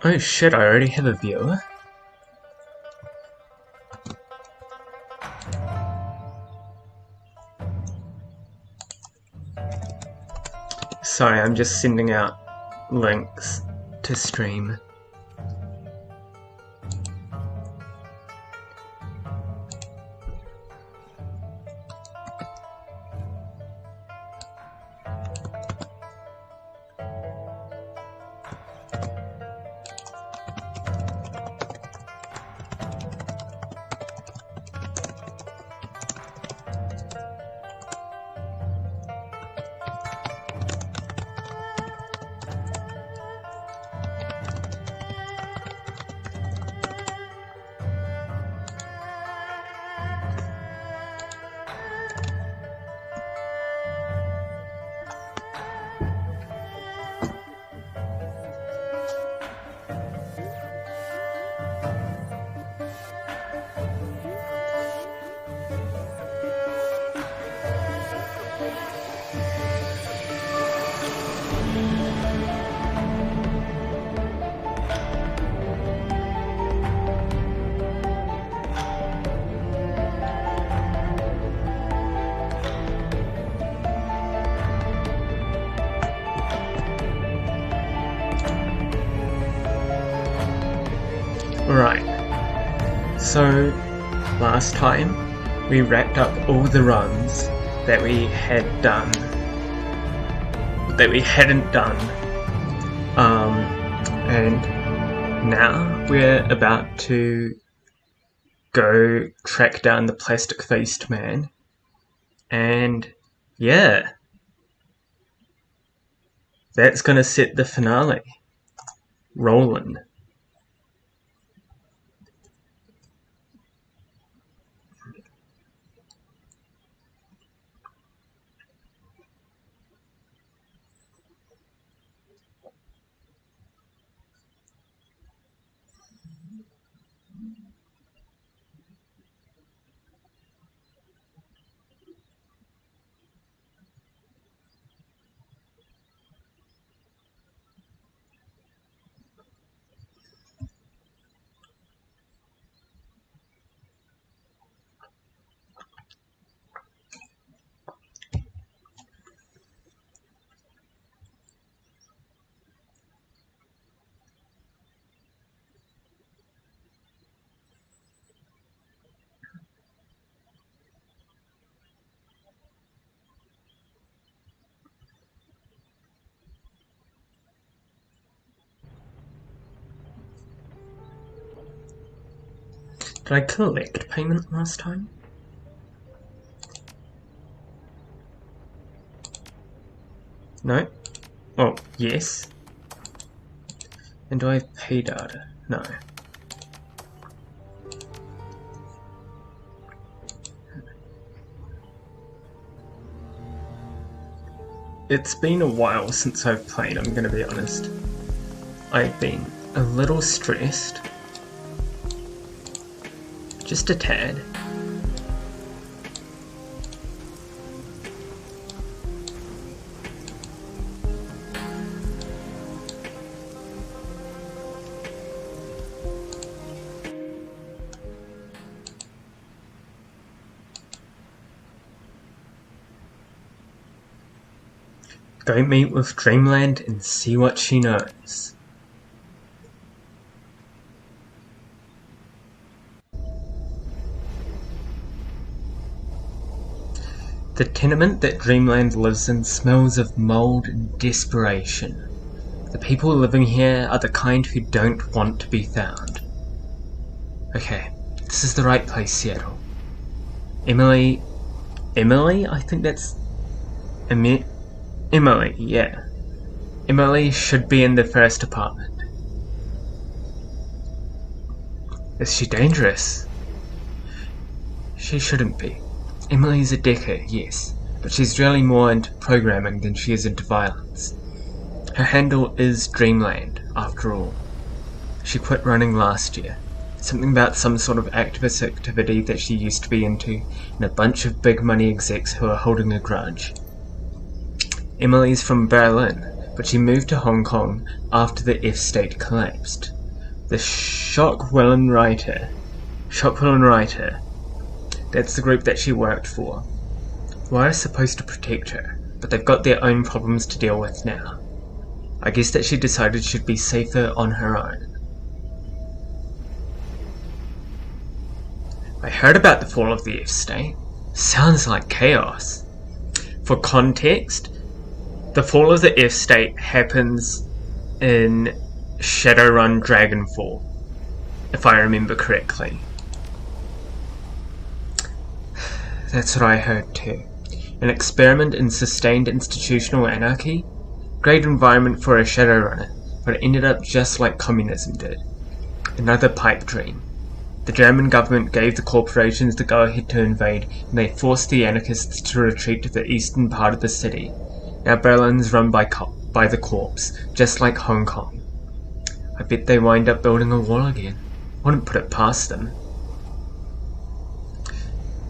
Oh shit, I already have a viewer. Sorry, I'm just sending out links to stream. Right, so last time we wrapped up all the runs that we hadn't done, and now we're about to go track down the plastic-faced man, and yeah, that's gonna set the finale rolling. Did I collect payment last time? No? Oh, yes. And do I have pay data? No. It's been a while since I've played, I'm gonna be honest. I've been a little stressed. Just a tad. Go meet with Dreamland and see what she knows. The tenement that Dreamland lives in smells of mold and desperation. The people living here are the kind who don't want to be found. Okay, this is the right place, Seattle. Emily, I think that's... Emily, yeah. Emily should be in the first apartment. Is she dangerous? She shouldn't be. Emily's a decker, yes, but she's really more into programming than she is into violence. Her handle is Dreamland, after all. She quit running last year. Something about some sort of activist activity that she used to be into, and a bunch of big money execs who are holding a grudge. Emily's from Berlin, but she moved to Hong Kong after the F state collapsed. The Shockwillen Writer. That's the group that she worked for. Wire's supposed to protect her, but they've got their own problems to deal with now. I guess that she decided she'd be safer on her own. I heard about the fall of the F-State. Sounds like chaos. For context, the fall of the F-State happens in Shadowrun Dragonfall, if I remember correctly. That's what I heard too. An experiment in sustained institutional anarchy? Great environment for a Shadowrunner, but it ended up just like communism did. Another pipe dream. The German government gave the corporations the go-ahead to invade, and they forced the anarchists to retreat to the eastern part of the city. Now Berlin's run by the corps, just like Hong Kong. I bet they wind up building a wall again. Wouldn't put it past them.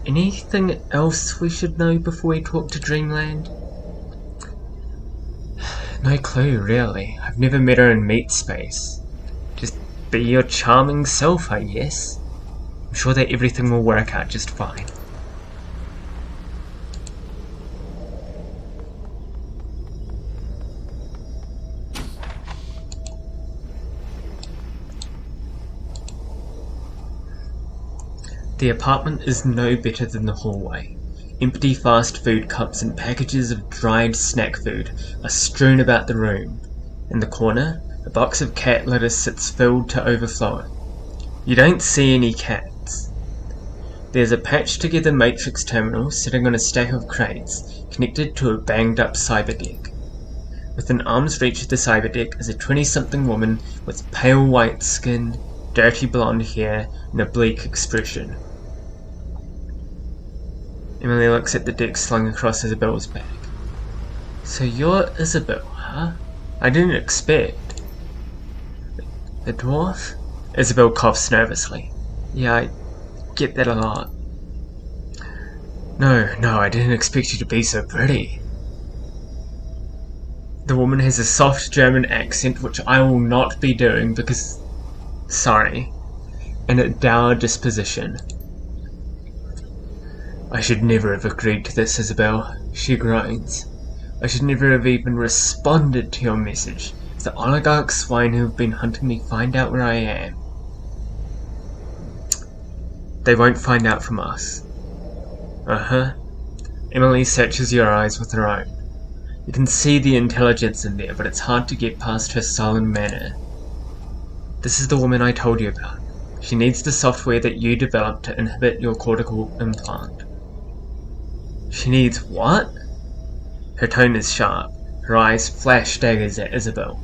Anything else we should know before we talk to Dreamland? No clue, really. I've never met her in meat space. Just be your charming self, I guess. I'm sure that everything will work out just fine. The apartment is no better than the hallway. Empty fast food cups and packages of dried snack food are strewn about the room. In the corner, a box of cat litter sits filled to overflowing. You don't see any cats. There's a patched together matrix terminal sitting on a stack of crates, connected to a banged up cyberdeck. Within arm's reach of the cyberdeck is a 20-something woman with pale white skin, dirty blonde hair, and a bleak expression. Emily looks at the deck slung across Isabel's back. So you're Isabel, huh? I didn't expect. The dwarf? Isabel coughs nervously. Yeah, I get that a lot. No, I didn't expect you to be so pretty. The woman has a soft German accent, which I will not be doing because... sorry. And a dour disposition. I should never have agreed to this, Isabel, she groans. I should never have even responded to your message. The oligarch swine who have been hunting me find out where I am. They won't find out from us. Uh-huh. Emily searches your eyes with her own. You can see the intelligence in there, but it's hard to get past her sullen manner. This is the woman I told you about. She needs the software that you developed to inhibit your cortical implant. She needs what? Her tone is sharp. Her eyes flash daggers at Isabel.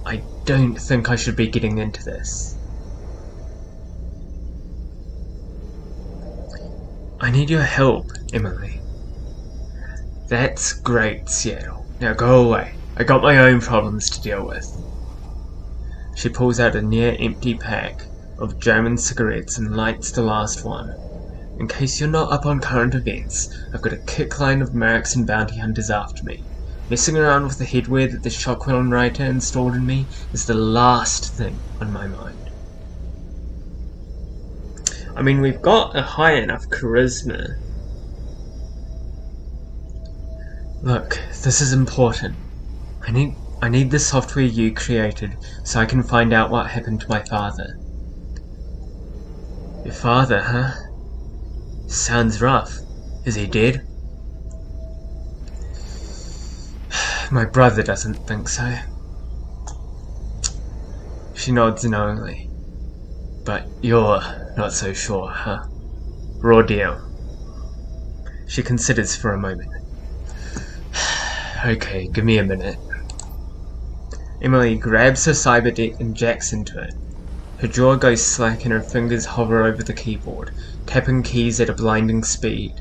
I don't think I should be getting into this. I need your help, Emily. That's great, Seattle. Now go away. I got my own problems to deal with. She pulls out a near-empty pack of German cigarettes and lights the last one. In case you're not up on current events, I've got a kick line of mercs and bounty hunters after me. Messing around with the headwear that the Shockwillen Writer installed in me is the last thing on my mind. I mean, we've got a high enough charisma. Look, this is important. I need the software you created so I can find out what happened to my father. Your father, huh? Sounds rough. Is he dead? My brother doesn't think so. She nods knowingly. But you're not so sure, huh? Raw deal. She considers for a moment. Okay, give me a minute. Emily grabs her cyberdeck and jacks into it. Her jaw goes slack and her fingers hover over the keyboard, tapping keys at a blinding speed.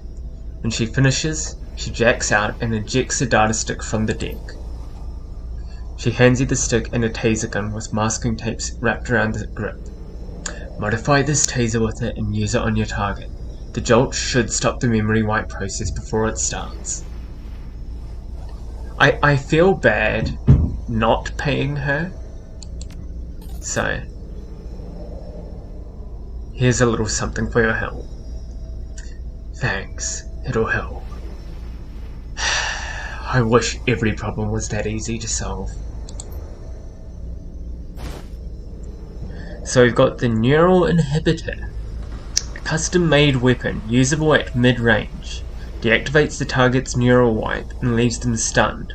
When she finishes, she jacks out and ejects a data stick from the deck. She hands you the stick and a taser gun with masking tapes wrapped around the grip. Modify this taser with it and use it on your target. The jolt should stop the memory wipe process before it starts. I feel bad not paying her. So, Here's a little something for your help. Thanks, it'll help. I wish every problem was that easy to solve. So we've got the Neural Inhibitor. A custom-made weapon, usable at mid-range. Deactivates the target's neural wipe and leaves them stunned.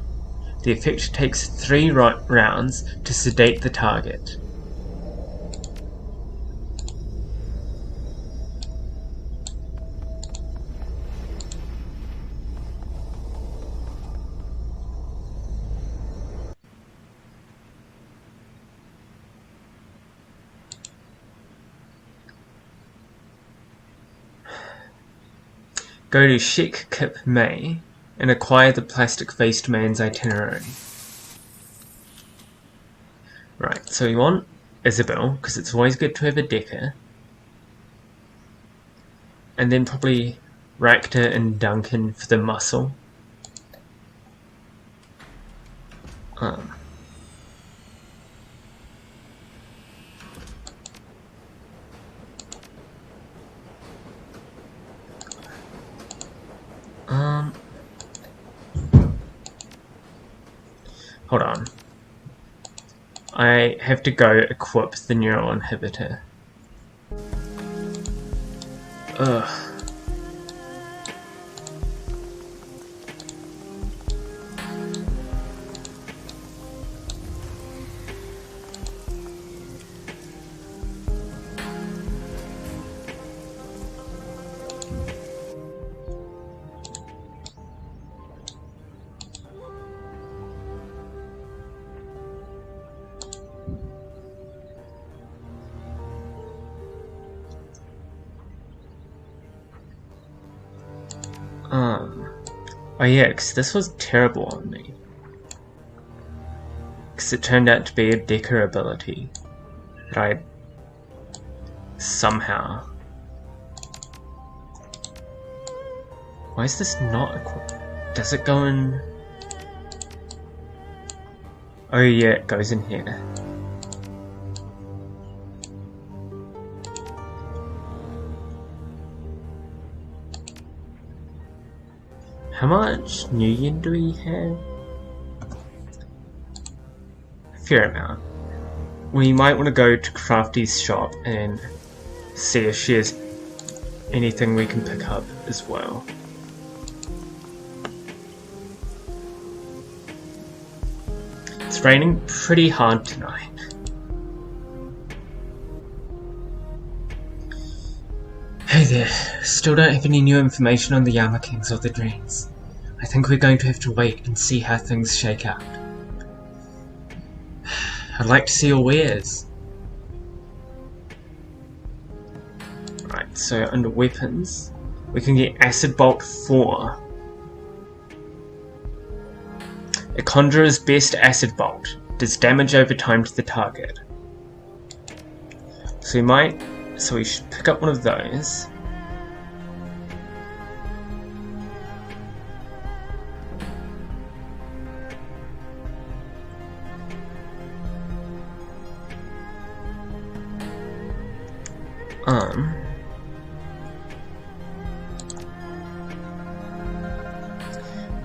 The effect takes 3 rounds to sedate the target. Go to Shek Kip May and acquire the plastic-faced man's itinerary. Right, so we want Isabel, because it's always good to have a Decker. And then probably Ractor and Duncan for the muscle. Hold on. I have to go equip the Neural Inhibitor. Ugh. Oh yeah, because this was terrible on me. Because it turned out to be a Decker ability that I somehow... Why is this not equipped? Does it go in... Oh yeah, it goes in here. How much New Yen do we have? A fair amount. We might want to go to Crafty's shop and see if she has anything we can pick up as well. It's raining pretty hard tonight. Hey there, still don't have any new information on the Yama Kings or the Dreams. I think we're going to have to wait and see how things shake out. I'd like to see your wares. Right, so under weapons, we can get Acid Bolt 4. A Conjurer's Best Acid Bolt. Does damage over time to the target. So we should pick up one of those.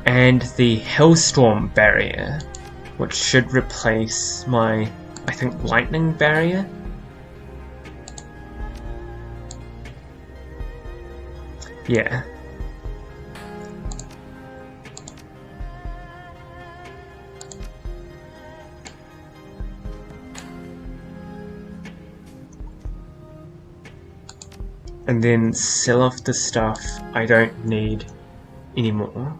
And the Hellstorm Barrier, which should replace my, I think, Lightning Barrier. Yeah. And then sell off the stuff I don't need anymore.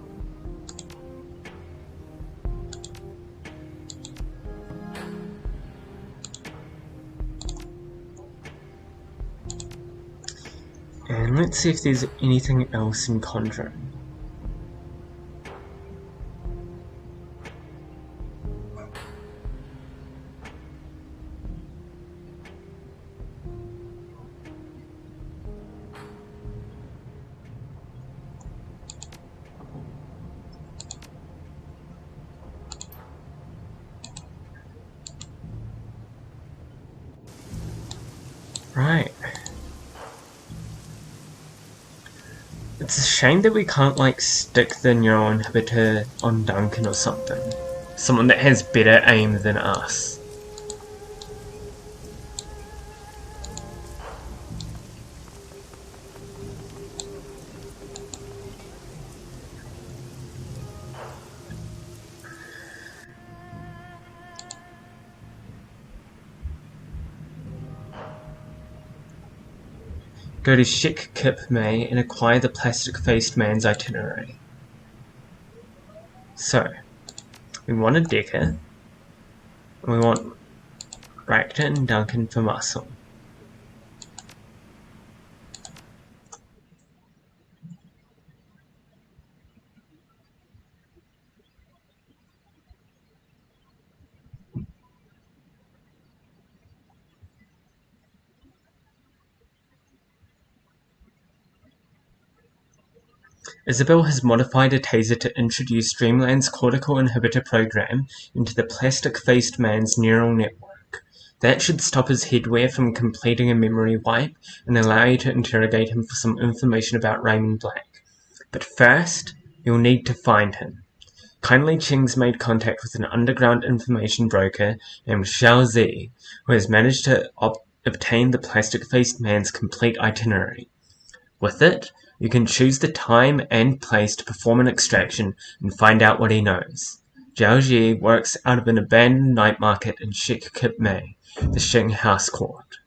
And let's see if there's anything else in Conjuring. Right. It's a shame that we can't, like, stick the neural inhibitor on Duncan or something. Someone that has better aim than us. Go to Shik Kip May and acquire the plastic-faced man's itinerary. So, we want a Decker, and we want Ractor and Duncan for muscle. Isabel has modified a taser to introduce Dreamland's cortical inhibitor program into the plastic-faced man's neural network. That should stop his headwear from completing a memory wipe and allow you to interrogate him for some information about Raymond Black. But first, you'll need to find him. Kindly Ching's made contact with an underground information broker named Xiao Zi, who has managed to obtain the plastic-faced man's complete itinerary. With it, you can choose the time and place to perform an extraction and find out what he knows. Zhao Ji works out of an abandoned night market in Shik Kip Mei, the Xing House Court.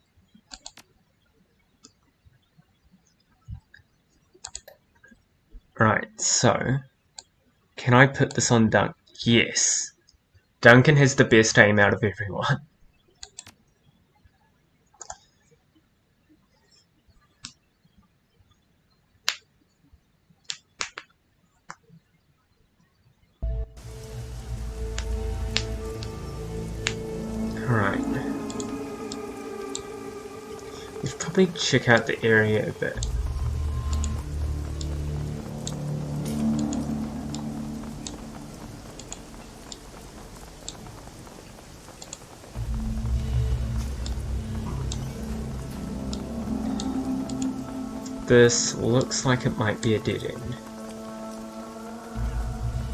Right, so, can I put this on Duncan? Yes. Duncan has the best aim out of everyone. Alright. We should probably check out the area a bit. This looks like it might be a dead end.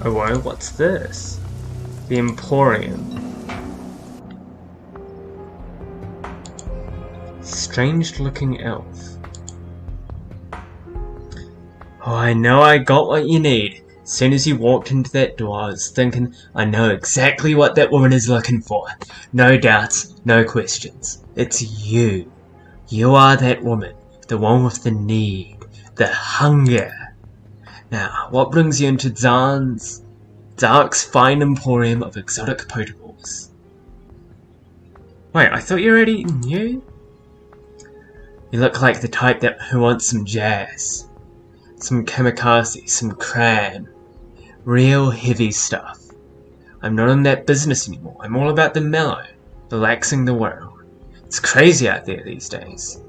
Oh whoa, what's this? The Emporium. Strange looking elf. Oh, I know I got what you need. As soon as you walked into that door, I was thinking, I know exactly what that woman is looking for. No doubts, no questions. It's you. You are that woman. The one with the need. The hunger. Now, what brings you into Zark's fine emporium of exotic potables? Wait, I thought you already knew? You look like the type who wants some jazz. Some kamikaze, some cram. Real heavy stuff. I'm not in that business anymore. I'm all about the mellow. Relaxing the world. It's crazy out there these days.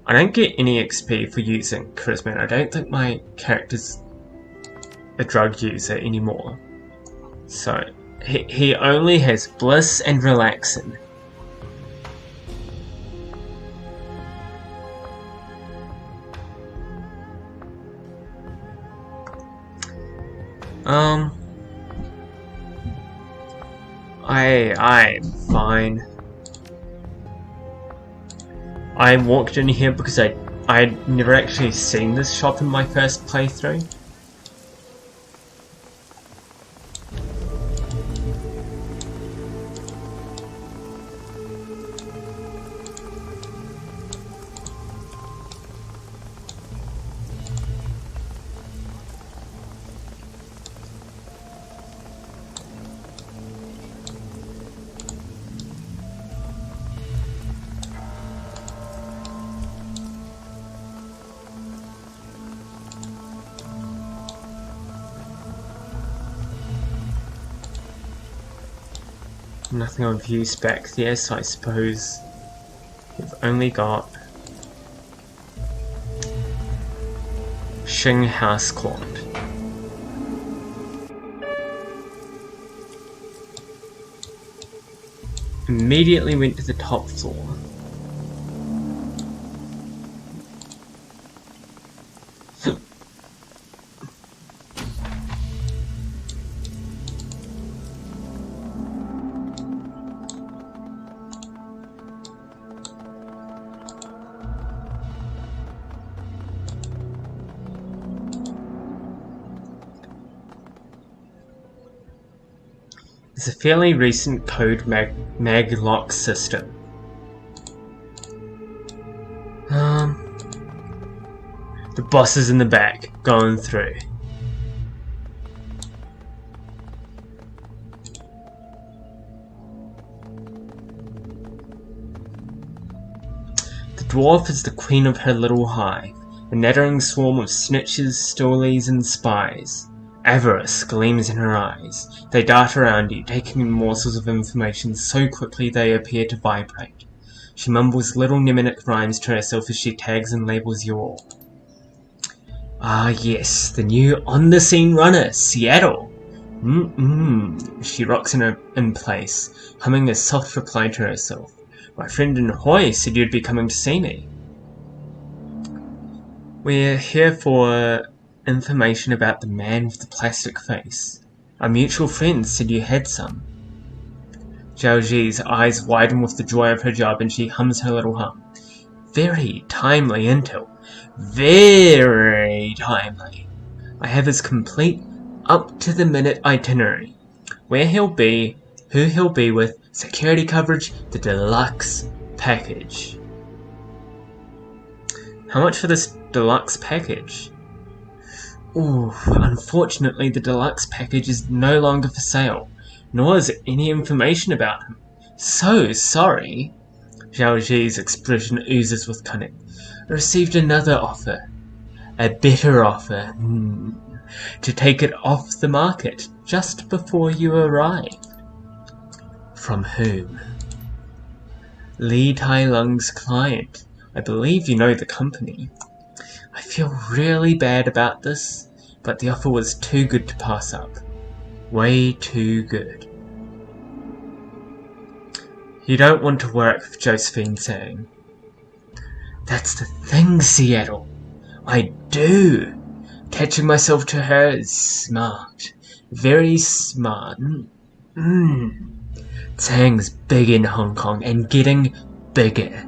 I don't get any XP for using Charisma, and I don't think my character's a drug user anymore. So, he only has Bliss and Relaxin'. I'm fine. I walked in here because I'd never actually seen this shop in my first playthrough. Nothing of use back there, so I suppose we've only got Xing House Court. Immediately went to the top floor. It's a fairly recent code mag lock system. The boss is in the back, going through. The dwarf is the queen of her little hive, a nattering swarm of snitches, stoolies, and spies. Avarice gleams in her eyes. They dart around you, taking in morsels of information so quickly they appear to vibrate. She mumbles little mnemonic rhymes to herself as she tags and labels you all. Ah yes, the new on-the-scene runner, Seattle! She rocks in place, humming a soft reply to herself. My friend in Hoy said you'd be coming to see me. We're here for information about the man with the plastic face. Our mutual friend said you had some. Zhao eyes widen with the joy of her job and she hums her little hum. Very timely intel. Very timely. I have his complete, up-to-the-minute itinerary. Where he'll be, who he'll be with, security coverage, the deluxe package. How much for this deluxe package? Ooh, unfortunately the deluxe package is no longer for sale, nor is any information about him. So sorry. Zhao Zi's expression oozes with cunning. I received another offer. A better offer. To take it off the market just before you arrived. From whom? Li Tai Lung's client. I believe you know the company. I feel really bad about this, but the offer was too good to pass up. Way too good. You don't want to work with Josephine saying. That's the thing, Seattle. I do. Attaching myself to her is smart. Very smart. Tsang's big in Hong Kong and getting bigger.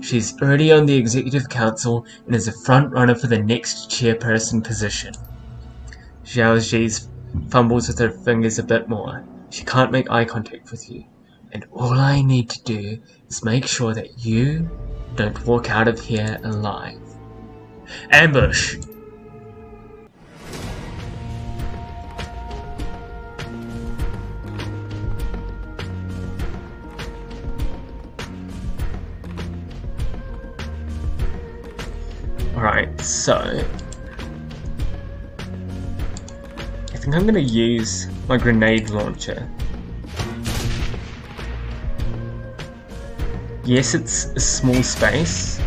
She's already on the executive council and is a front runner for the next chairperson position. Zhao Zi's fumbles with her fingers a bit more. She can't make eye contact with you. And all I need to do is make sure that you don't walk out of here alive. Ambush! Alright, so I think I'm going to use my grenade launcher. Yes, it's a small space,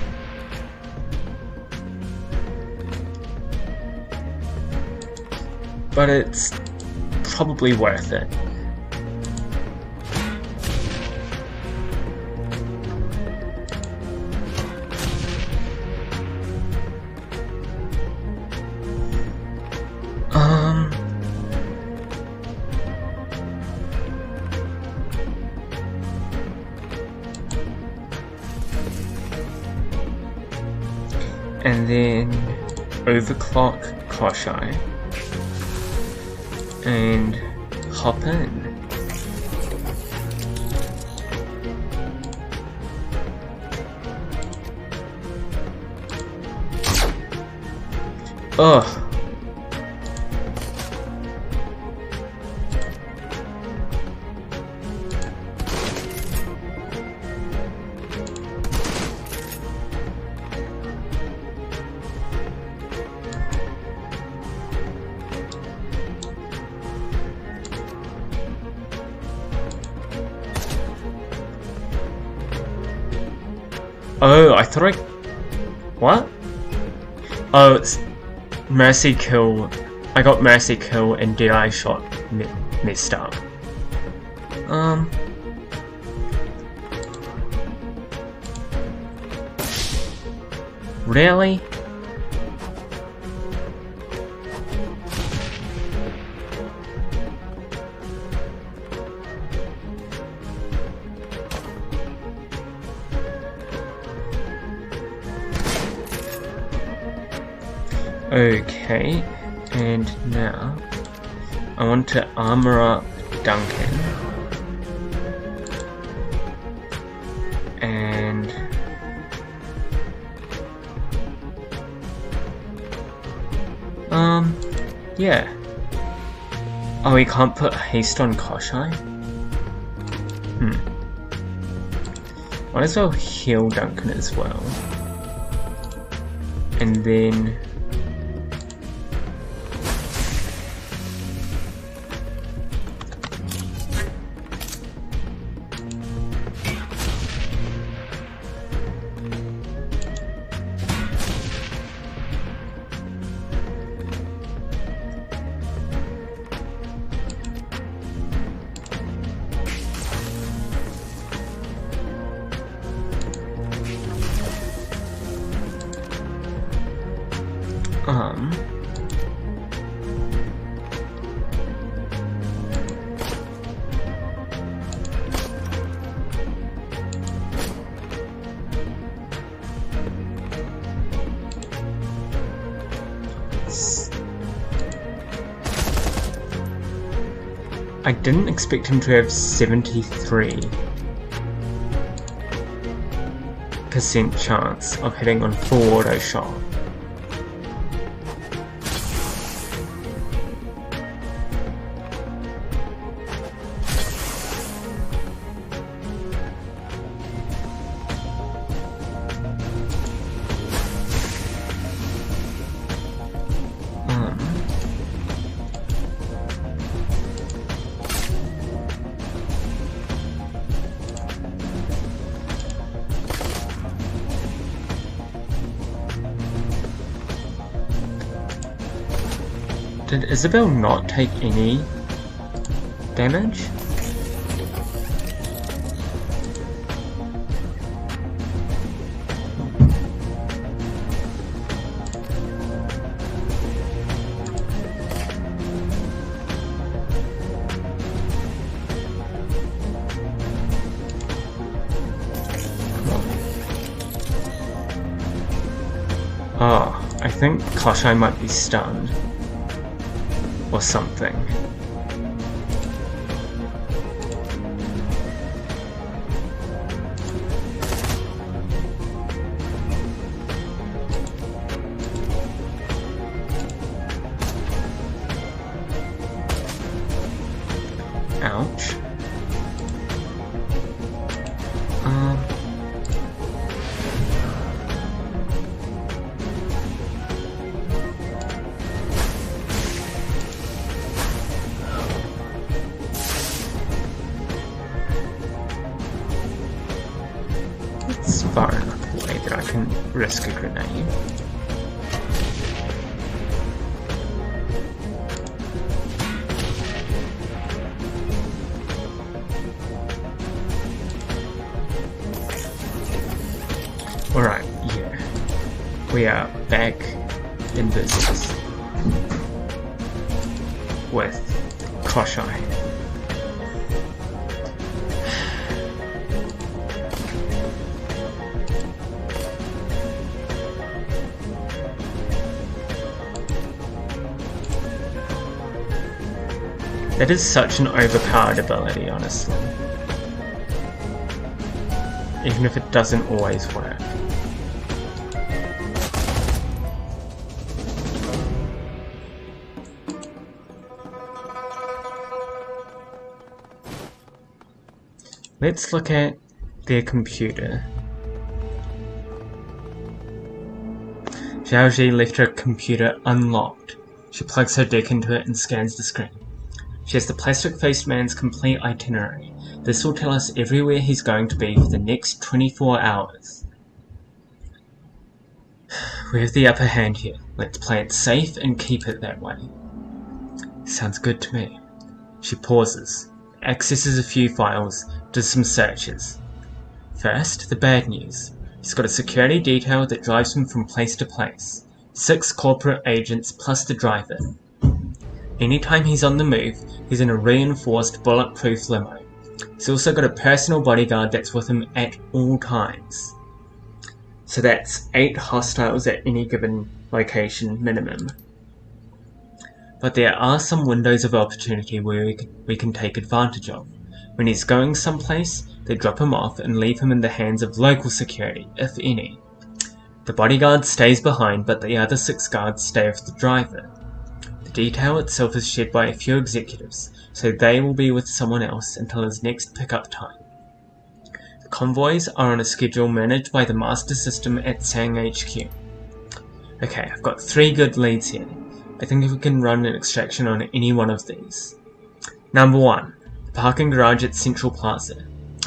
but it's probably worth it. And then overclock Koshai and hop in. Ugh. Oh, I thought what? Oh, it's Mercy Kill. I got Mercy Kill and Dead-Eye Shot messed up. Really? Okay, and now I want to armor up Duncan. And yeah. Oh, we can't put haste on Koshai? Might as well heal Duncan as well. And then I didn't expect him to have 73% chance of hitting on full auto shot. Did Isabel not take any damage? Oh, I think Koshai might be stunned. Or something. Ouch. It's far enough away that I can risk a grenade. Alright, yeah. We are back in business with Koshai. That is such an overpowered ability, honestly. Even if it doesn't always work. Let's look at their computer. Xiaoji left her computer unlocked. She plugs her deck into it and scans the screen. She has the plastic-faced man's complete itinerary. This will tell us everywhere he's going to be for the next 24 hours. We have the upper hand here. Let's play it safe and keep it that way. Sounds good to me. She pauses, accesses a few files, does some searches. First, the bad news. He's got a security detail that drives him from place to place. 6 corporate agents plus the driver. Anytime he's on the move, he's in a reinforced bulletproof limo. He's also got a personal bodyguard that's with him at all times. So that's 8 hostiles at any given location minimum. but there are some windows of opportunity where we can take advantage of. When he's going someplace, they drop him off and leave him in the hands of local security, if any. The bodyguard stays behind, but the other 6 guards stay with the driver. The detail itself is shared by a few executives, so they will be with someone else until his next pickup time. The convoys are on a schedule managed by the master system at Sang HQ. Okay, I've got 3 good leads here. I think we can run an extraction on any one of these. Number 1. The parking garage at Central Plaza.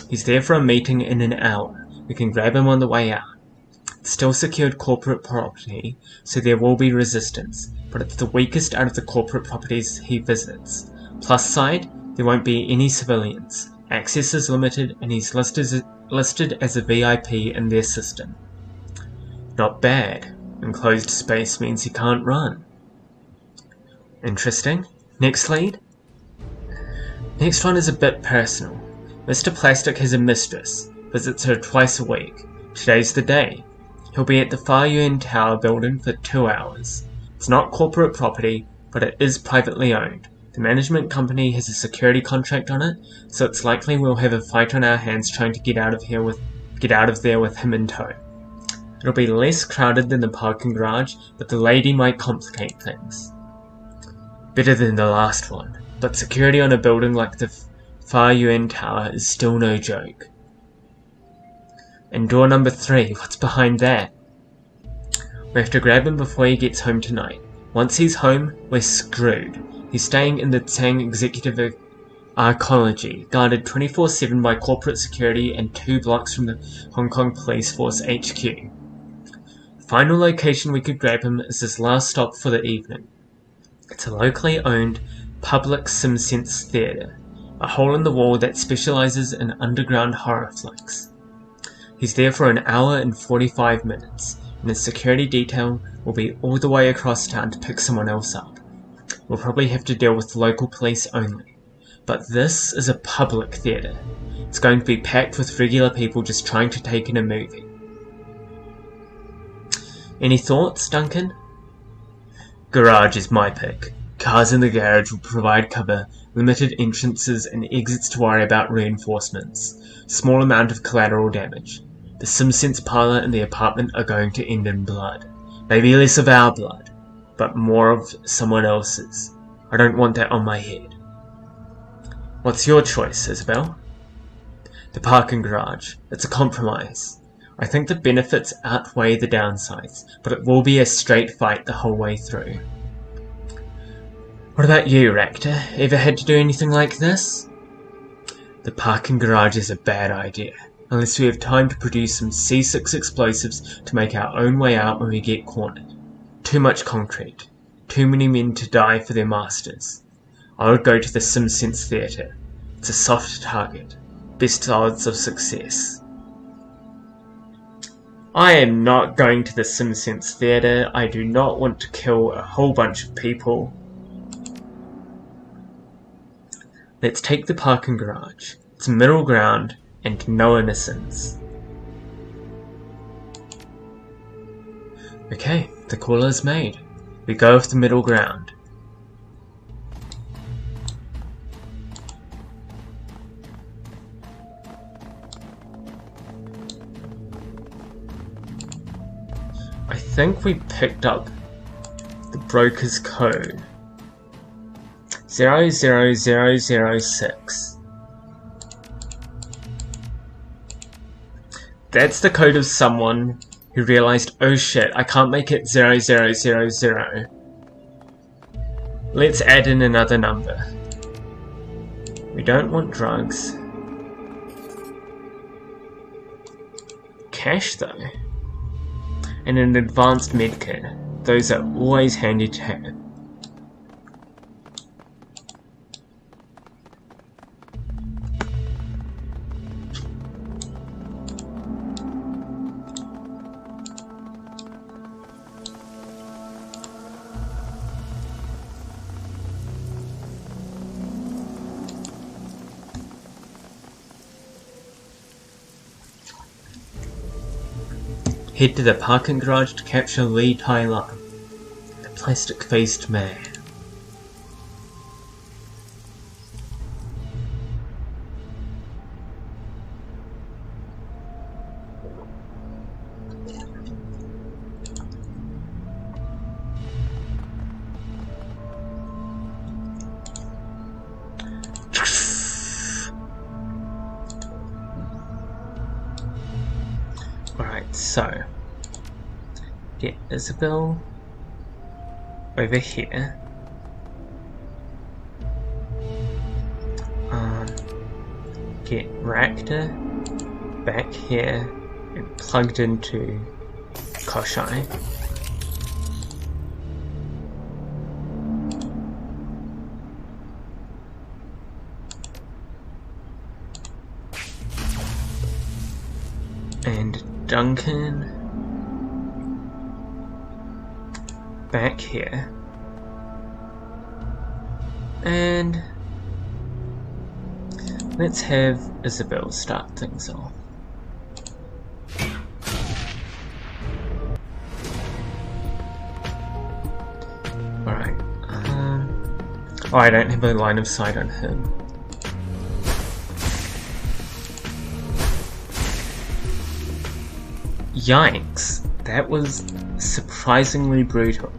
He's there for a meeting in an hour. We can grab him on the way out. It's still secured corporate property, so there will be resistance, but it's the weakest out of the corporate properties he visits. Plus side, there won't be any civilians. Access is limited, and he's listed as a VIP in their system. Not bad. Enclosed space means he can't run. Interesting. Next lead. Next one is a bit personal. Mr. Plastic has a mistress. Visits her twice a week. Today's the day. He'll be at the Far Yuan Tower building for 2 hours. It's not corporate property, but it is privately owned. The management company has a security contract on it, so it's likely we'll have a fight on our hands trying to get out of there with him in tow. It'll be less crowded than the parking garage, but the lady might complicate things. Better than the last one, but security on a building like the Far Yuan Tower is still no joke. And door number 3, what's behind that? We have to grab him before he gets home tonight. Once he's home, we're screwed. He's staying in the Tsang Executive Archaeology, guarded 24/7 by corporate security and 2 blocks from the Hong Kong Police Force HQ. The final location we could grab him is his last stop for the evening. It's a locally owned public SimSense theatre, a hole in the wall that specializes in underground horror flicks. He's there for an hour and 45 minutes, and his security detail will be all the way across town to pick someone else up. We'll probably have to deal with local police only. But this is a public theatre. It's going to be packed with regular people just trying to take in a movie. Any thoughts, Duncan? Garage is my pick. Cars in the garage will provide cover, limited entrances and exits to worry about reinforcements. Small amount of collateral damage. The SimSense parlour and the apartment are going to end in blood. Maybe less of our blood, but more of someone else's. I don't want that on my head. What's your choice, Isabel? The parking garage. It's a compromise. I think the benefits outweigh the downsides, but it will be a straight fight the whole way through. What about you, Rector? Ever had to do anything like this? The parking garage is a bad idea, unless we have time to produce some C6 explosives to make our own way out when we get cornered. Too much concrete. Too many men to die for their masters. I would go to the SimSense Theatre. It's a soft target. Best odds of success. I am not going to the SimSense Theatre. I do not want to kill a whole bunch of people. Let's take the parking garage. It's middle ground and no innocence. Okay, the call is made. We go with the middle ground. I think we picked up the broker's code. 00006. That's the code of someone who realized, oh shit, I can't make it 0000. Let's add in another number. We don't want drugs. Cash though. And an advanced medkit. Those are always handy to have. Head to the parking garage to capture Lee Tai Lung, the plastic-faced man. So, get Isabel over here. Get Rakta back here and plugged into Koshai. And Duncan back here. And let's have Isabel start things off. Alright, oh, I don't have a line of sight on him. Yikes, that was surprisingly brutal.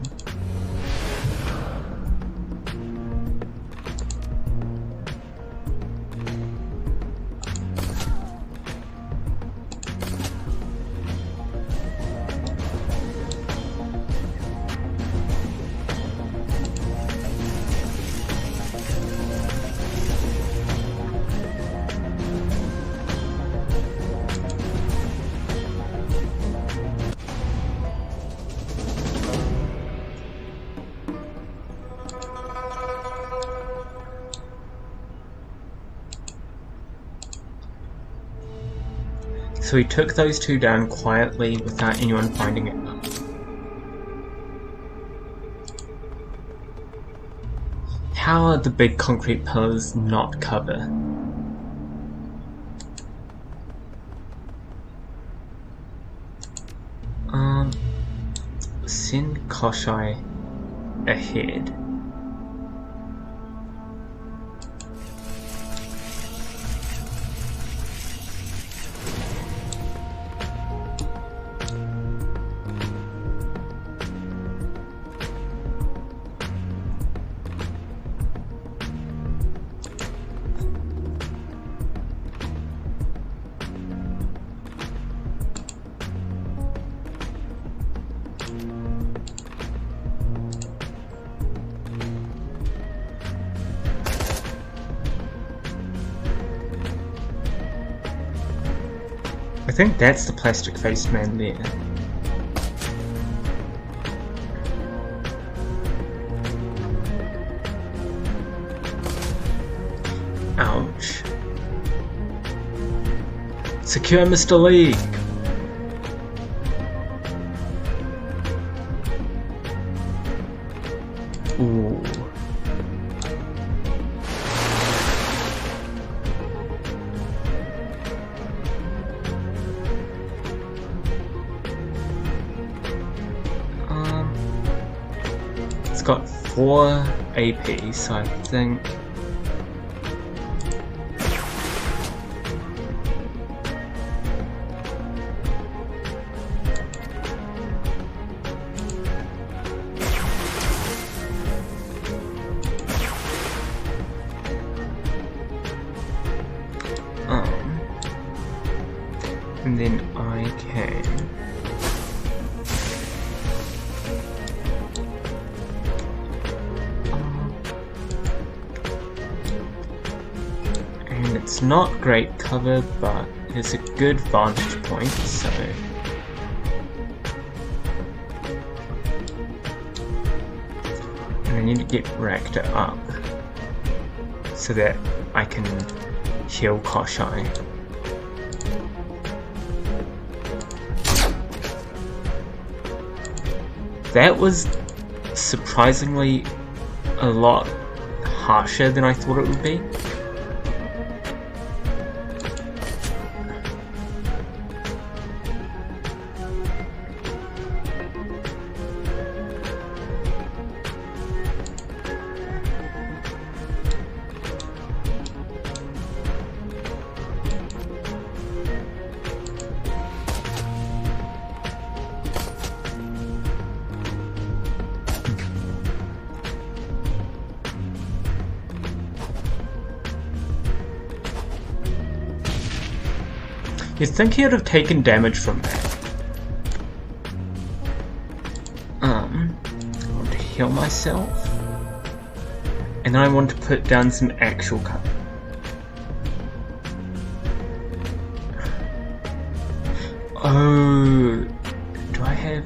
So he took those two down quietly without anyone finding it out. How are the big concrete pillars not cover? Send Koshai ahead. I think that's the plastic-faced man there. Ouch. Secure Mr. Lee! Ooh. It's got 4 AP, so I think and then I can and it's not great cover, but it's a good vantage point, so and I need to get Rakta up so that I can heal Koshai. That was surprisingly a lot harsher than I thought it would be. You'd think he would have taken damage from that. I want to heal myself. And then I want to put down some actual cover. Oh, do I have...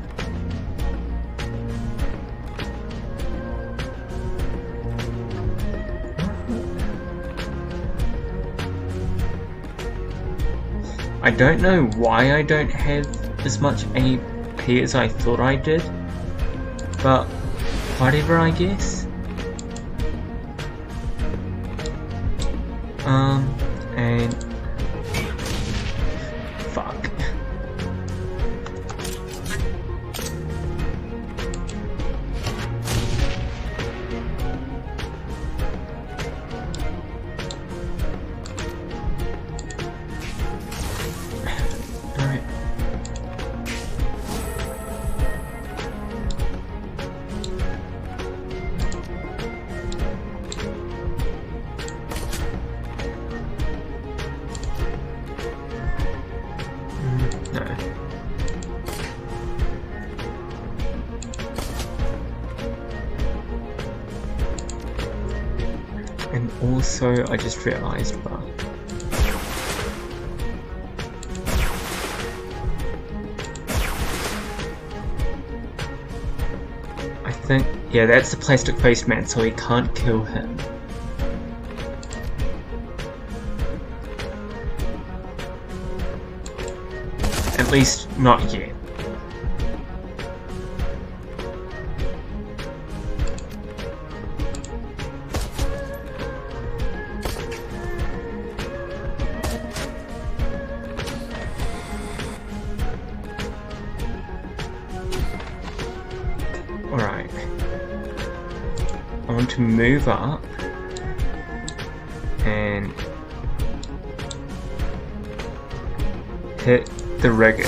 I don't know why I don't have as much AP as I thought I did, but whatever, I guess. And fuck. Alright. And also, I just realised, but I think, yeah, that's the plastic-faced man, so he can't kill him. At least, not yet. Alright. I want to move up and hit the rigger.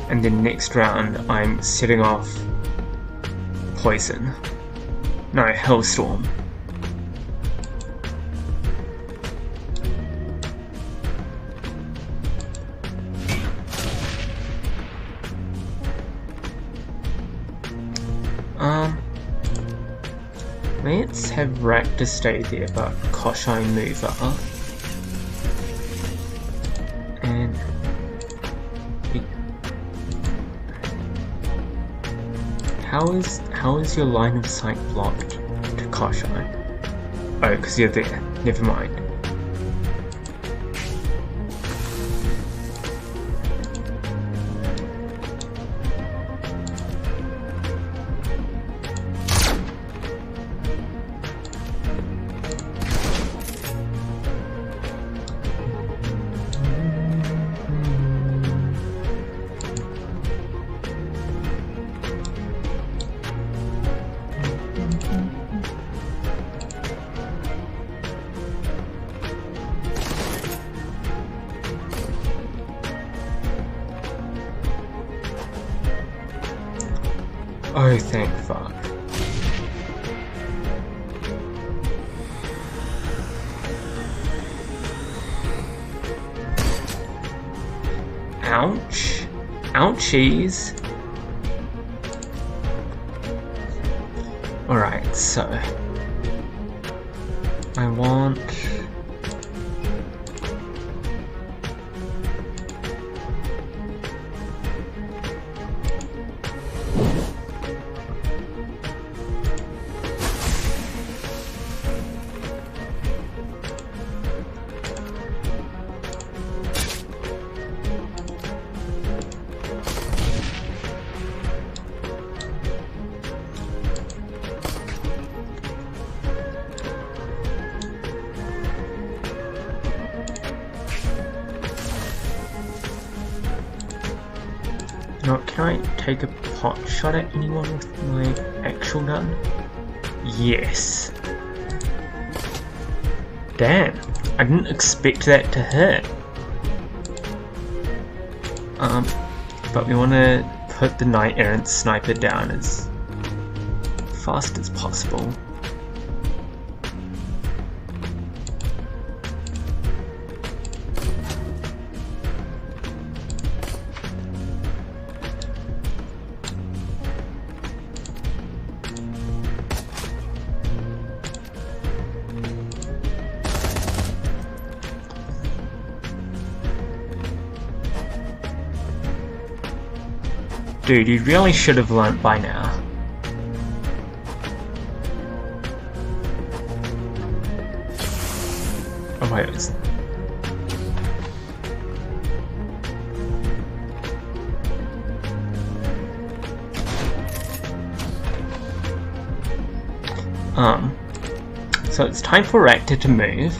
And then next round I'm setting off poison. No, Hellstorm. Let's have Raptor stay there, but Koshai move up. And how is your line of sight blocked to Koshai? Oh, because you're there. Never mind. Oh, thank fuck. Ouch. Ouchies. Alright, so I want... Now, can I take a pot shot at anyone with my actual gun? Yes. Damn, I didn't expect that to hit. But we want to put the Knight Errant Sniper down as fast as possible. Dude, you really should have learnt by now. Oh wait, it's... So it's time for Raptor to move.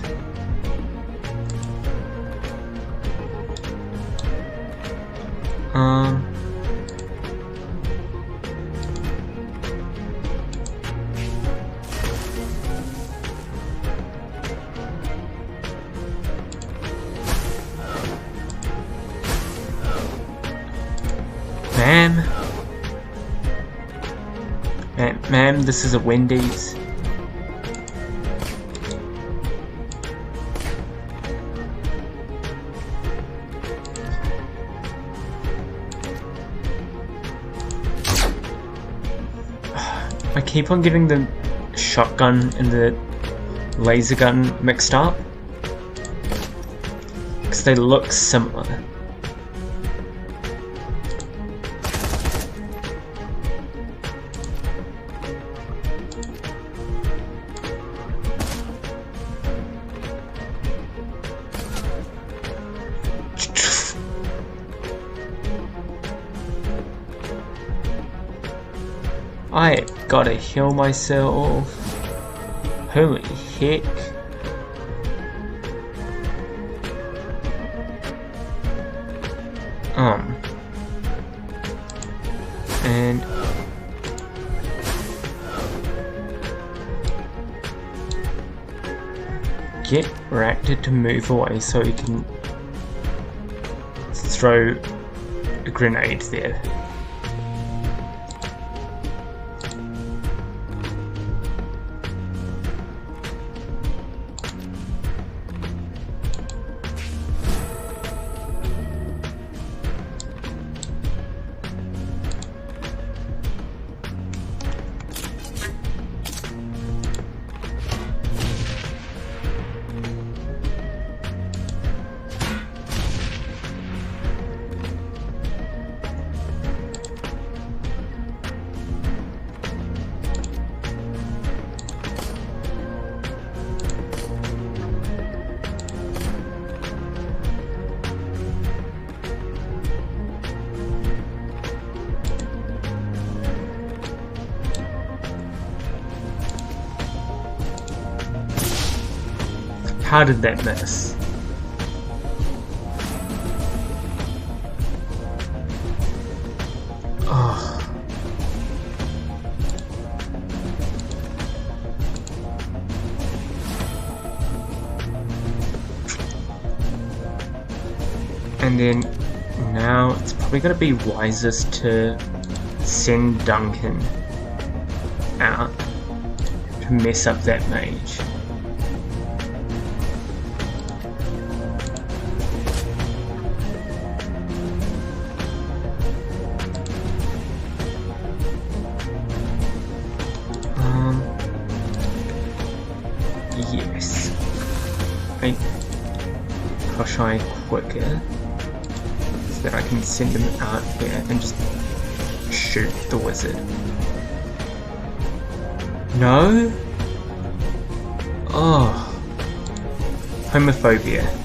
Ma'am, this is a Wendy's. I keep on getting the shotgun and the laser gun mixed up because they look similar. I gotta heal myself. Holy heck. And get Raptor to move away so he can throw a grenade there. How did that miss? Oh. And then now it's probably gonna be wisest to send Duncan out to mess up that mage. Yes. I push I quicker so that I can send him out there and just shoot the wizard. No? Oh. Homophobia.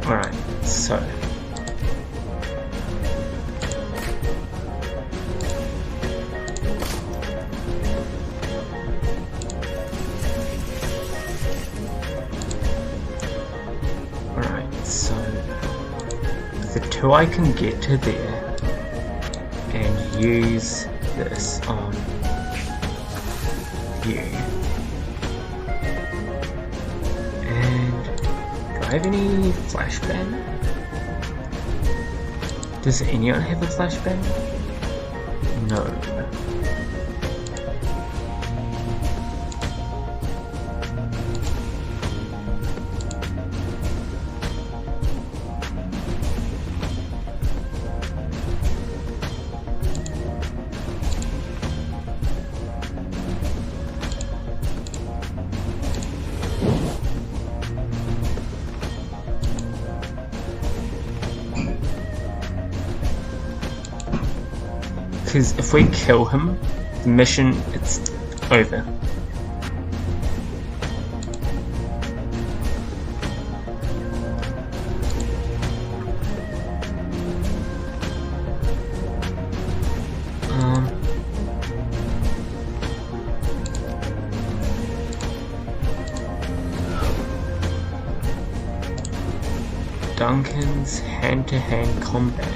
Alright, so the two I can get to there use this on you. And do I have any flashbang? Does anyone have a flashbang? No. Because if we kill him, the mission, it's over. Duncan's hand-to-hand combat.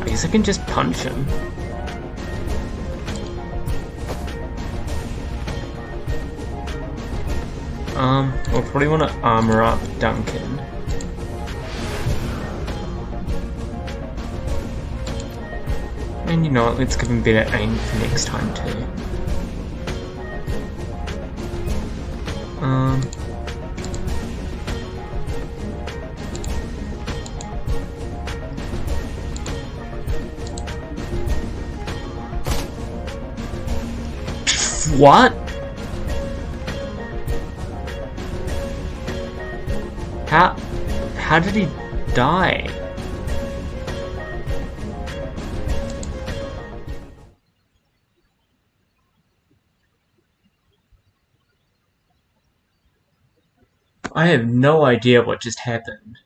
I guess I can just punch him. We'll probably want to armor up Duncan. And you know what, let's give him better aim for next time too. What? How did he die? I have no idea what just happened.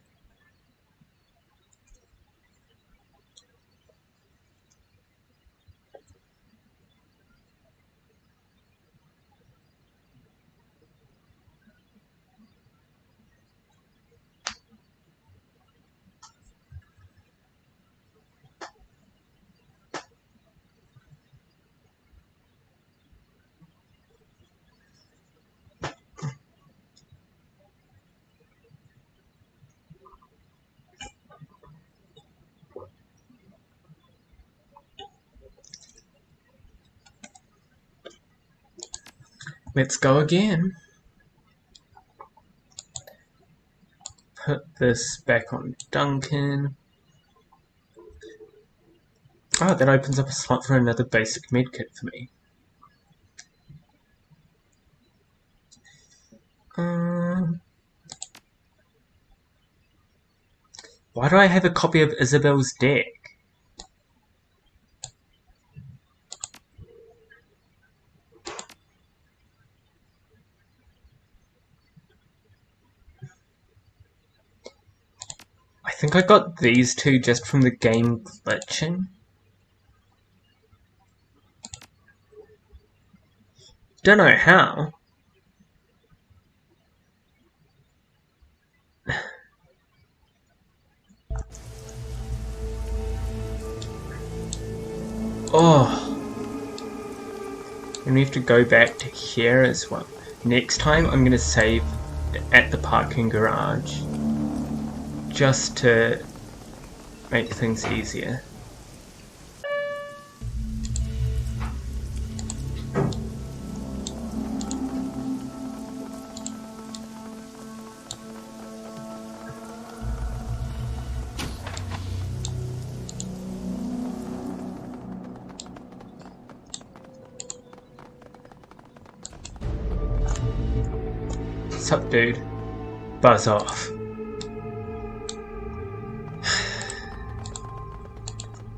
Let's go again. Put this back on Duncan. Oh, that opens up a slot for another basic medkit for me. Why do I have a copy of Isabel's deck? I think I got these two just from the game glitching. Don't know how. Oh. And we have to go back to here as well. Next time I'm going to save at the parking garage. Just to make things easier. Sup, dude? Buzz off.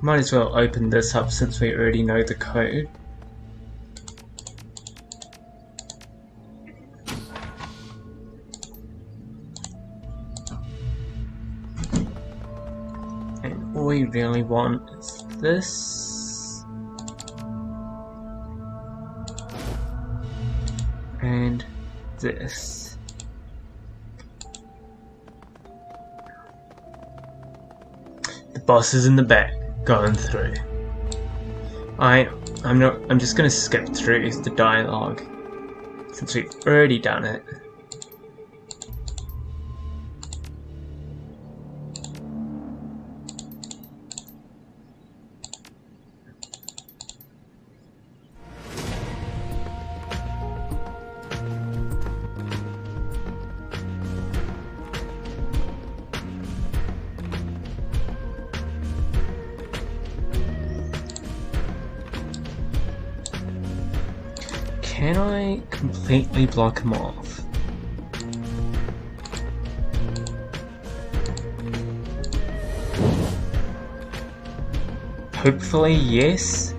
Might as well open this up since we already know the code. all we really want is this. And this. The boss is in the back, going through. I'm just gonna skip through the dialogue since we've already done it. Can I completely block him off? Hopefully, yes.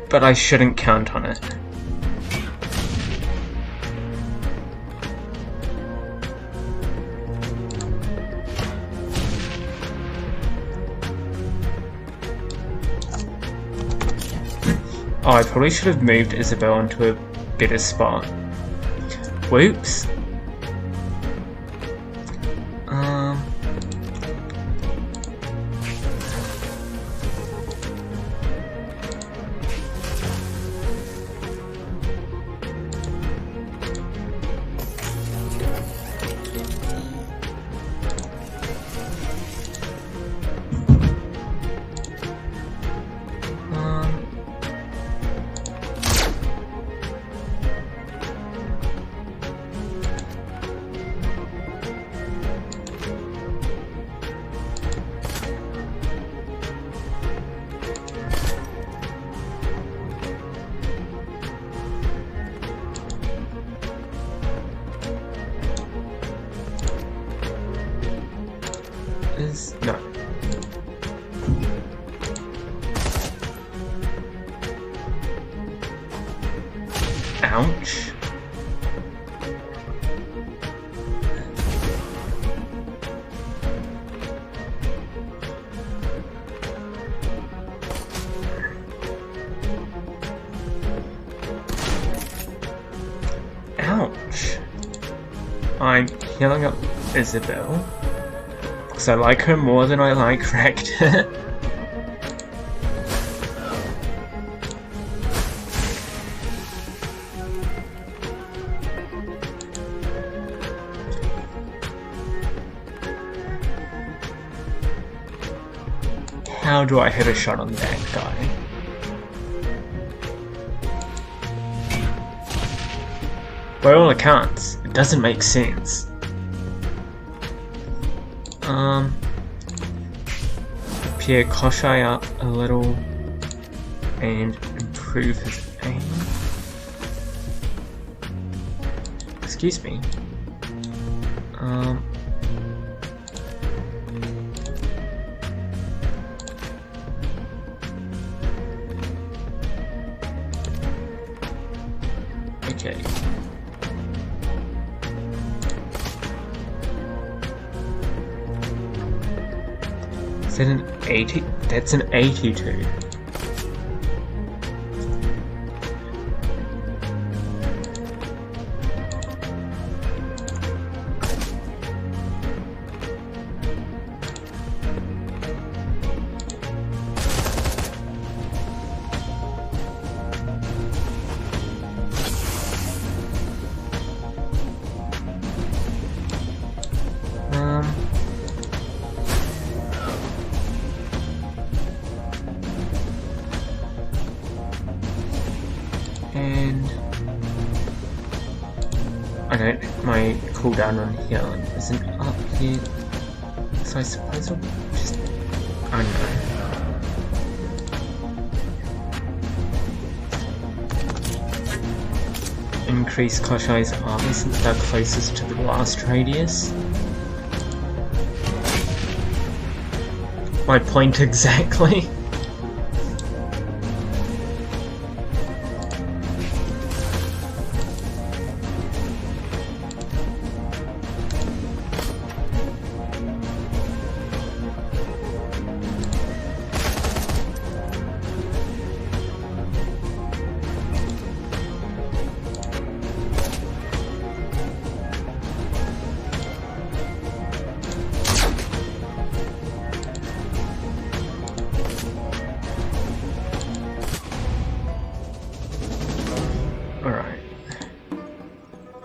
But I shouldn't count on it. Oh, I probably should have moved Isabel into a better spot. Whoops. No. Ouch. Ouch. I'm healing up Isabel. Because I like her more than I like Rector. How do I hit a shot on that guy? By all accounts, it doesn't make sense. Pierre Koshai up a little and improve his aim. Excuse me. Okay. Is that an 80? That's an 82. And I don't. My cooldown on healing isn't up yet, so I suppose I'll just. I don't know. Increase Koshai's armor since they're closest to the blast radius. My point exactly.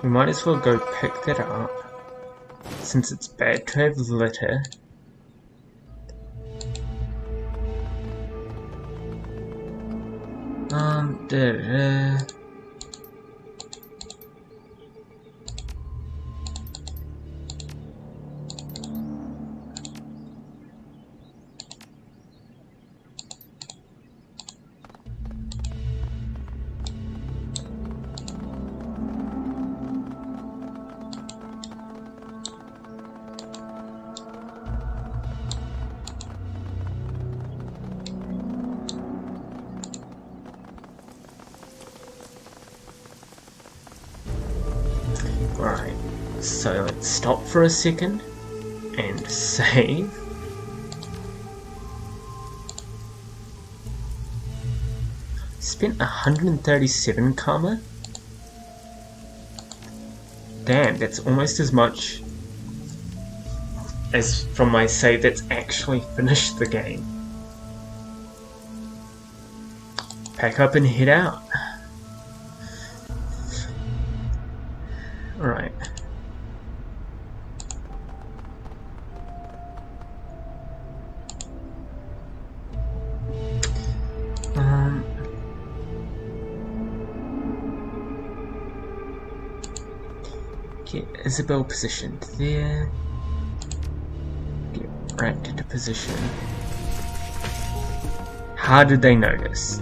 We might as well go pick that up, since it's bad to have litter. Right, so let's stop for a second and save. Spent 137 karma? Damn, that's almost as much as from my save that's actually finished the game. Pack up and head out. Alright. Get Isabel positioned there. Get Racked into position. How did they notice?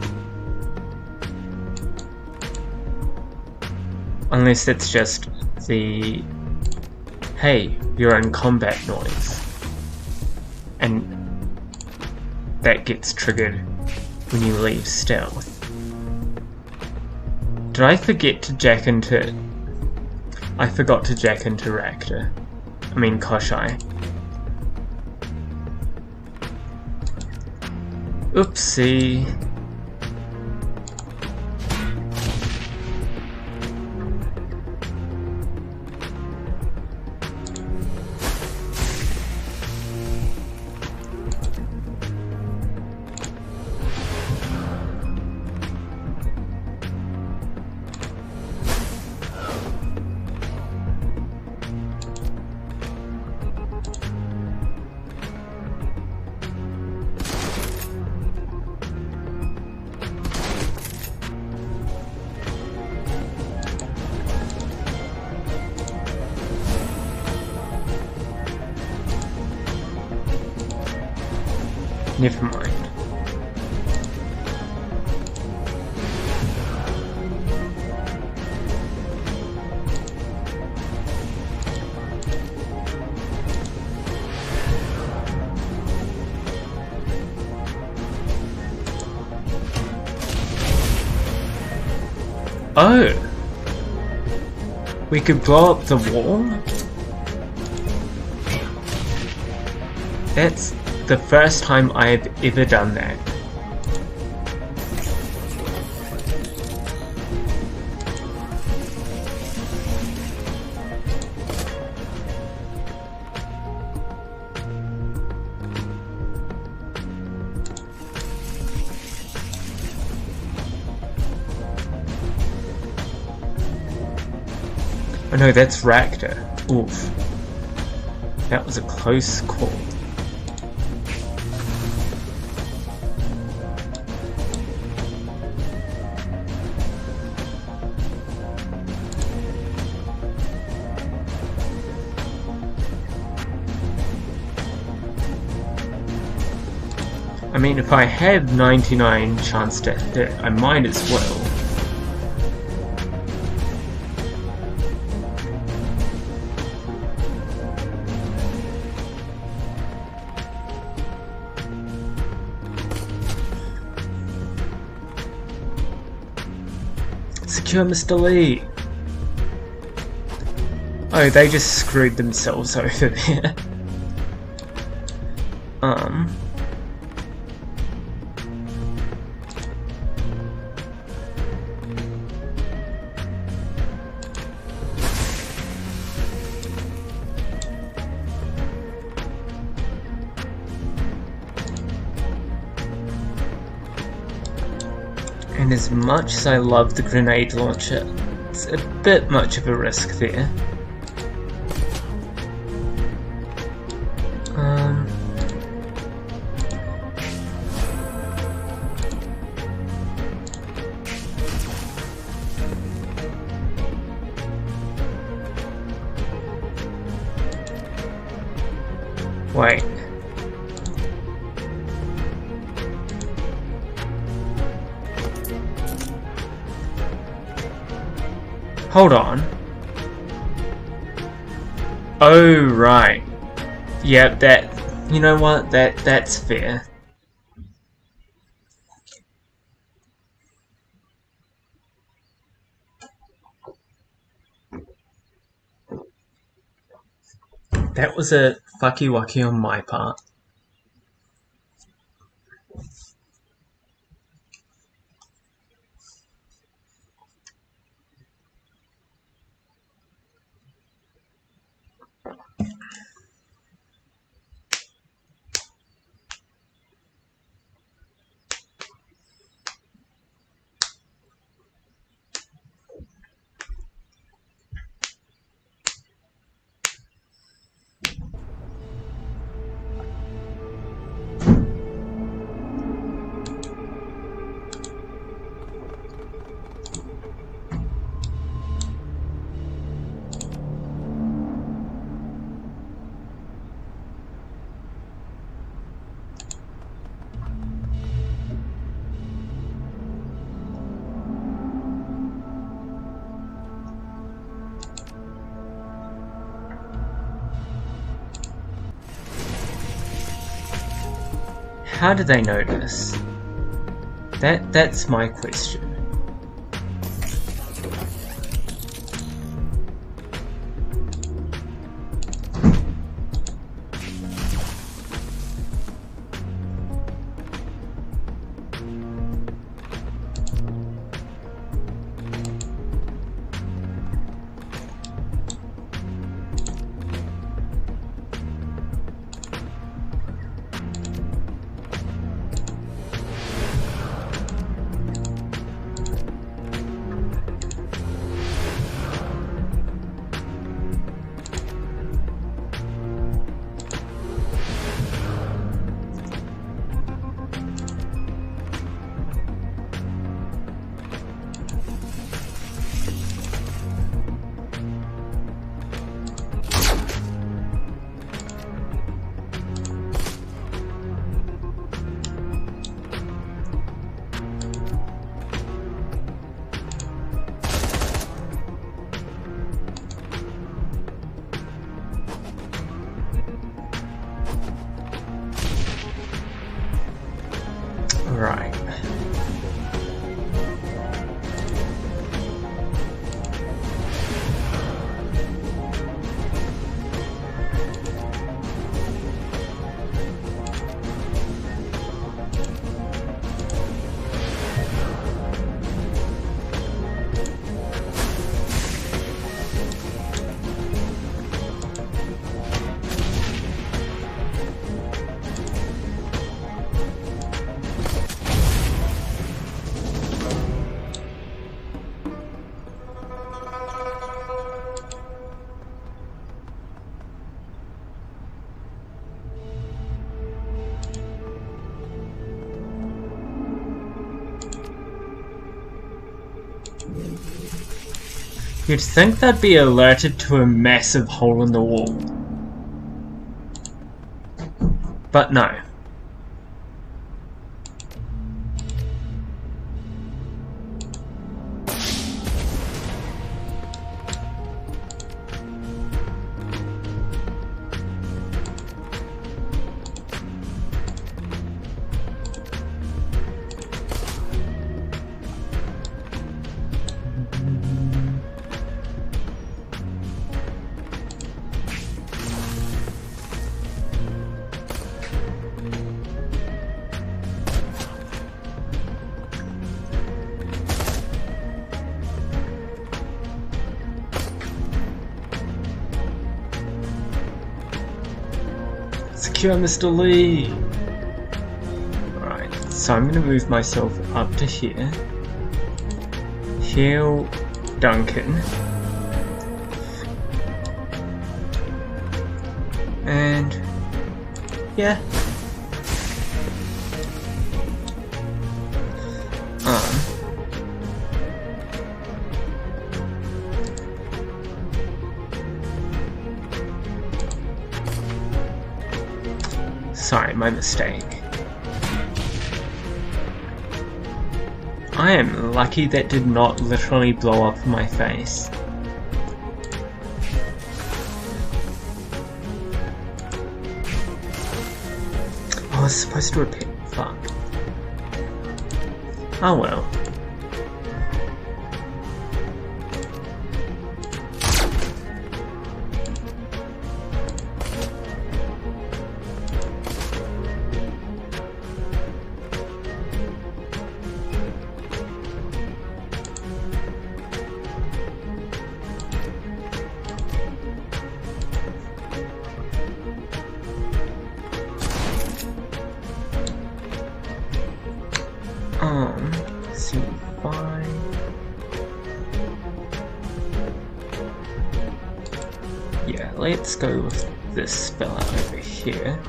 Unless that's just the hey, you're in combat noise, and that gets triggered when you leave stealth. Did I forget to jack into... I forgot to jack into Rakta. I mean Koshai. Oopsie. Never mind. Oh! We could blow up the wall? That's the first time I've ever done that. Oh no, that's Rakta. Oof. That was a close call. I mean, if I had 99 chance to hit it, I might as well. Secure Mr. Lee! Oh, they just screwed themselves over there. And as much as I love the grenade launcher, It's a bit much of a risk there. Wait. Hold on. Oh, right. Yep, you know what? That's fair. That was a fucky wucky on my part. How did they notice? That's my question. Right. You'd think they'd be alerted to a massive hole in the wall. But no. Secure Mr. Lee! Right, so I'm going to move myself up to here. He'll Duncan. And yeah. Sorry, my mistake. I am lucky that did not literally blow up in my face. I was supposed to repeat. Fuck. Oh well. See why. Yeah, let's go with this fella over here.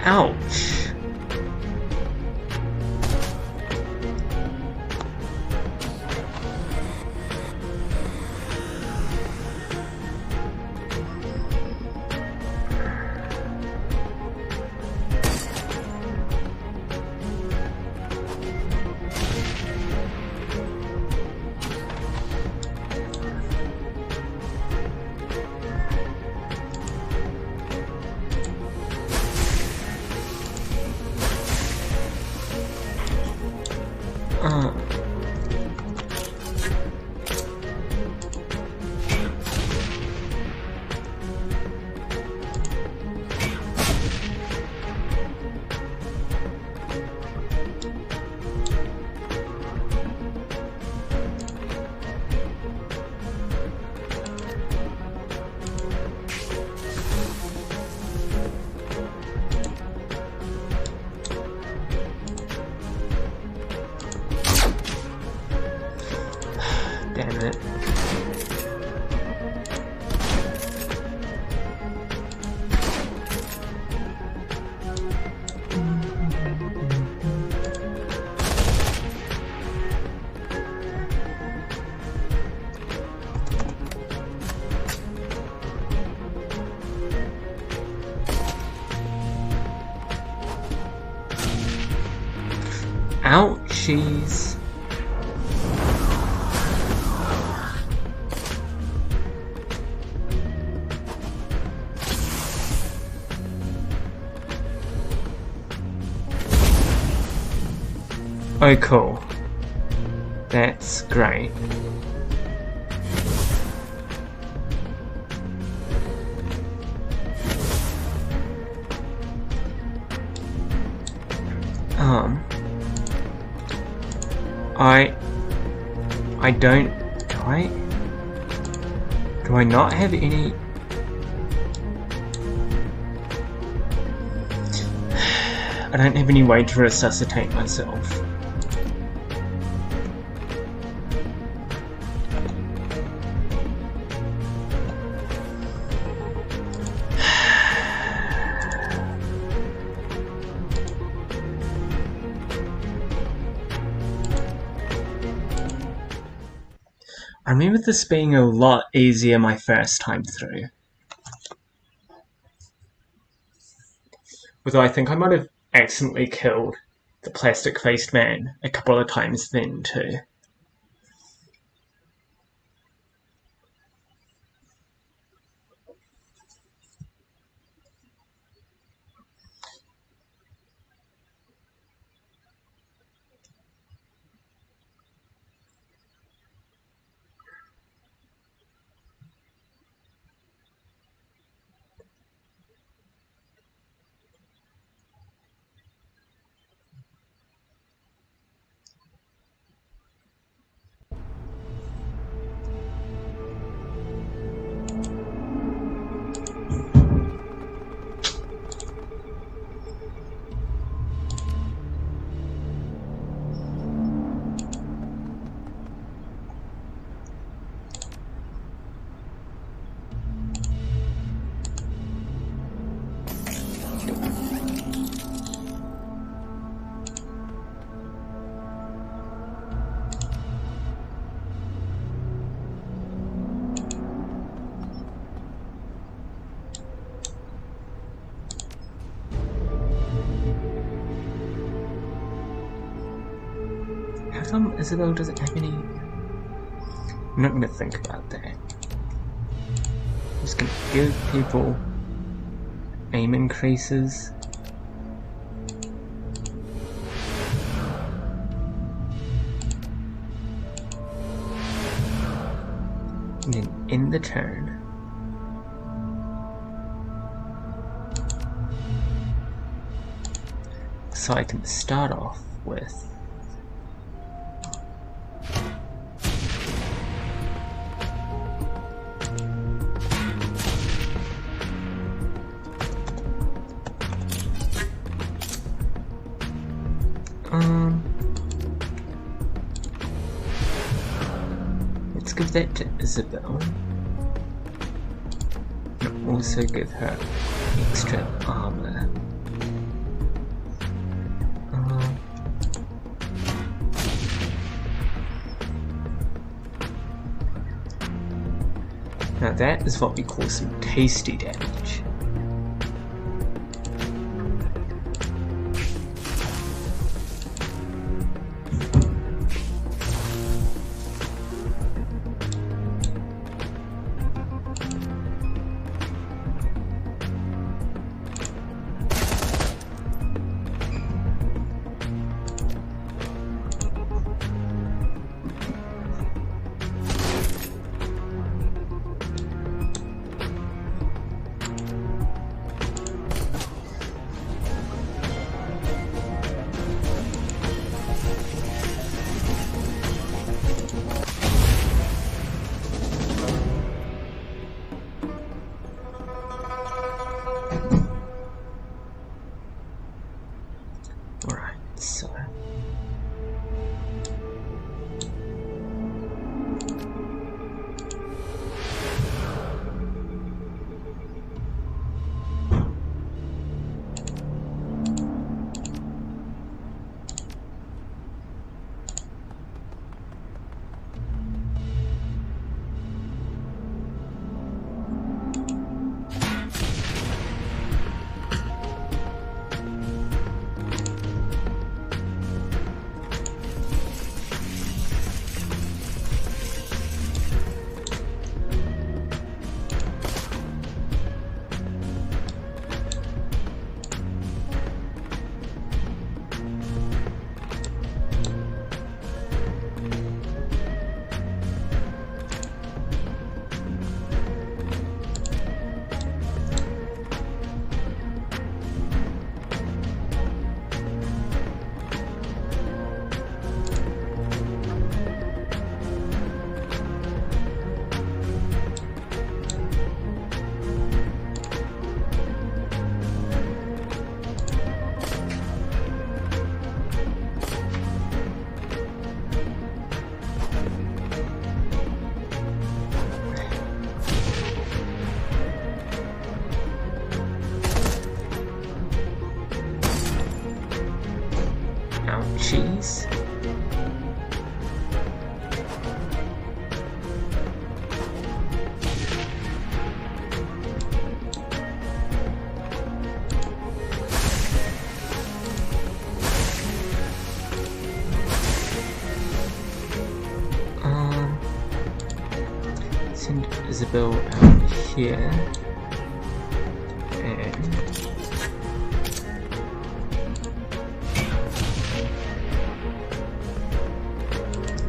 Ouch. Damn it. Ouchies. Oh, cool. That's great. I don't... Do I not have any... I don't have any way to resuscitate myself. I remember this being a lot easier my first time through. Although I think I might have accidentally killed the plastic-faced man a couple of times then too. How come Isabel doesn't have any... I'm not going to think about that. I'm just going to give people aim increases. And then end the turn. So I can start off with let's give that to Isabel. And also give her extra armor. Now that is what we call some tasty damage. enemies. Send Isabel out here.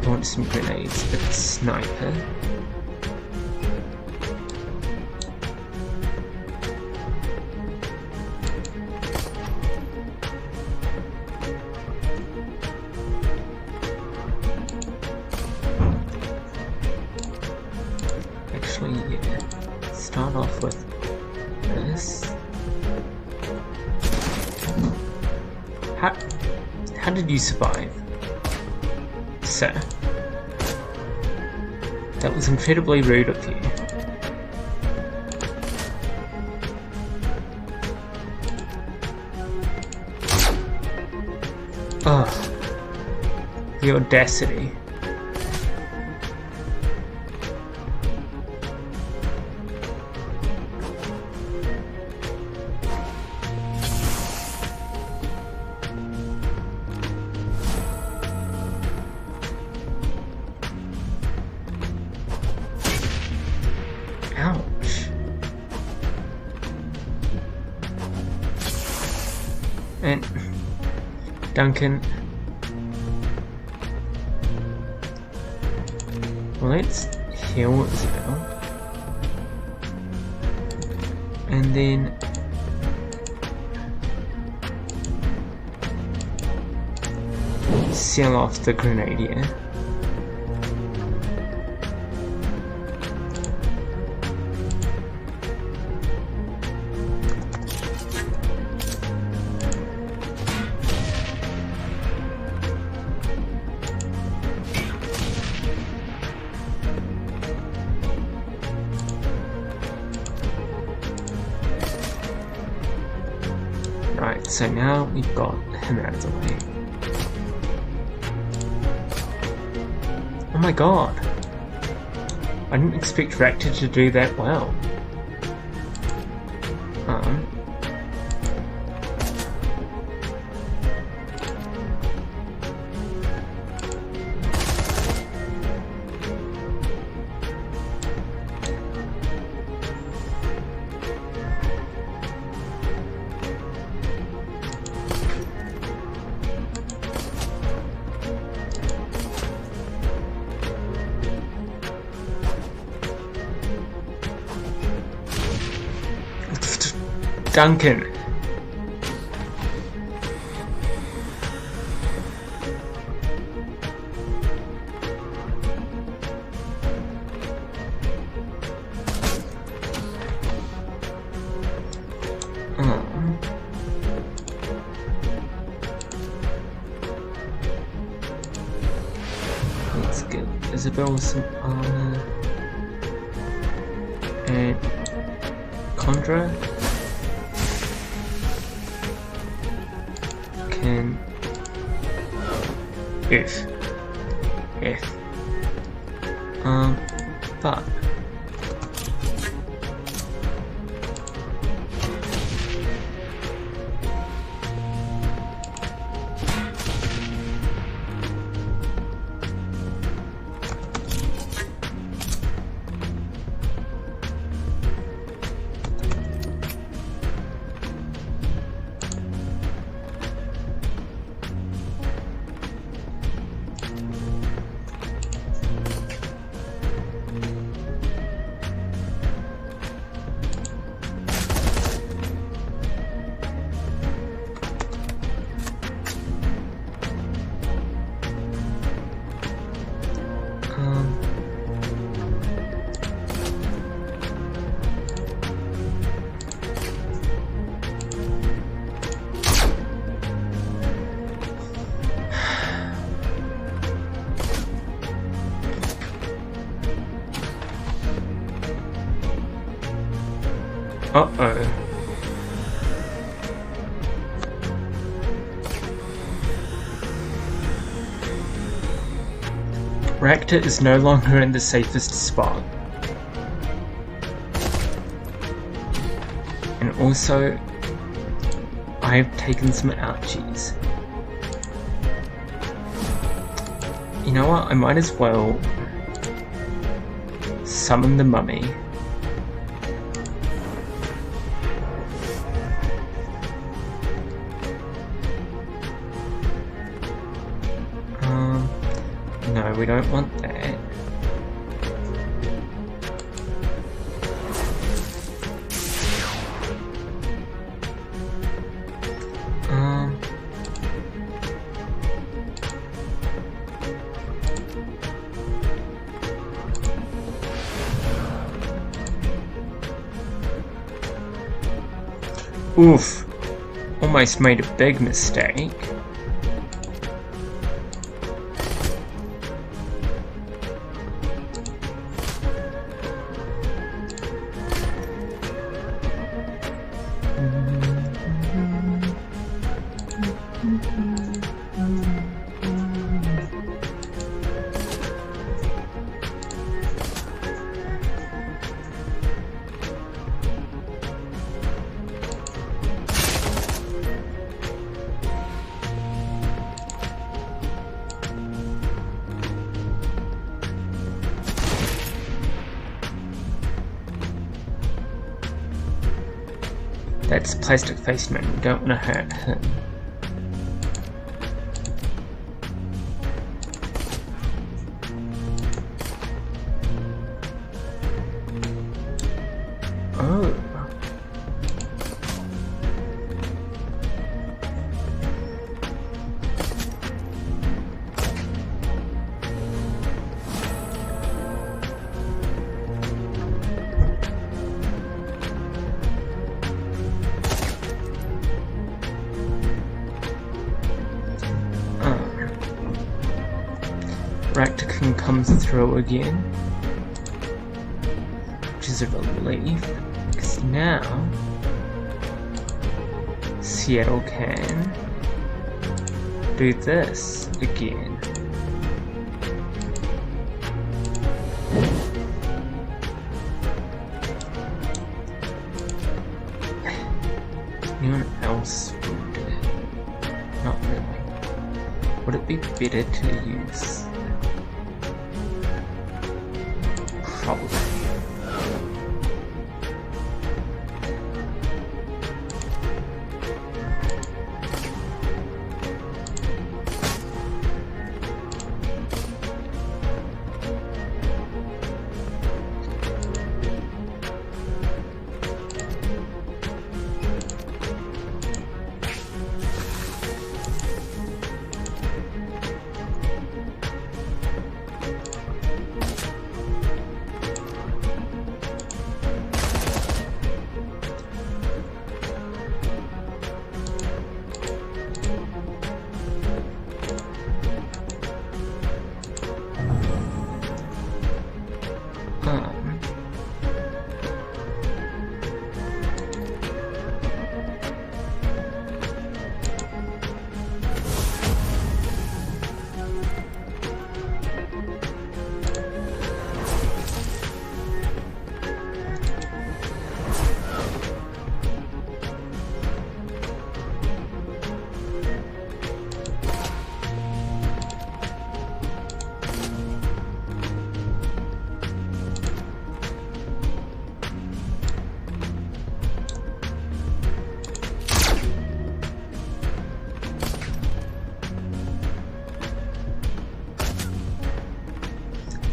I want some grenades for the sniper. Actually, yeah. Start off with this. How did you survive, sir? That was incredibly rude of you. Ugh. The audacity. Ouch. And Duncan. Well, let's heal Isabel. And then seal off the grenadier. Right, so now we've got him out of the way. Oh my god! I didn't expect Raptor to do that well. Duncan. Let's give Isabel some armor. And Condra can F. But uh-oh. Reactor is no longer in the safest spot. And also, I've taken some ouchies. You know what? I might as well summon the mummy. No, we don't want that. Oof. Almost made a big mistake. That's plastic face man, we don't want to hurt him. Oh. Raktakin comes through again, which is a relief, because now Seattle can do this again. Anyone else would? Not really. Would it be better to use? Probably.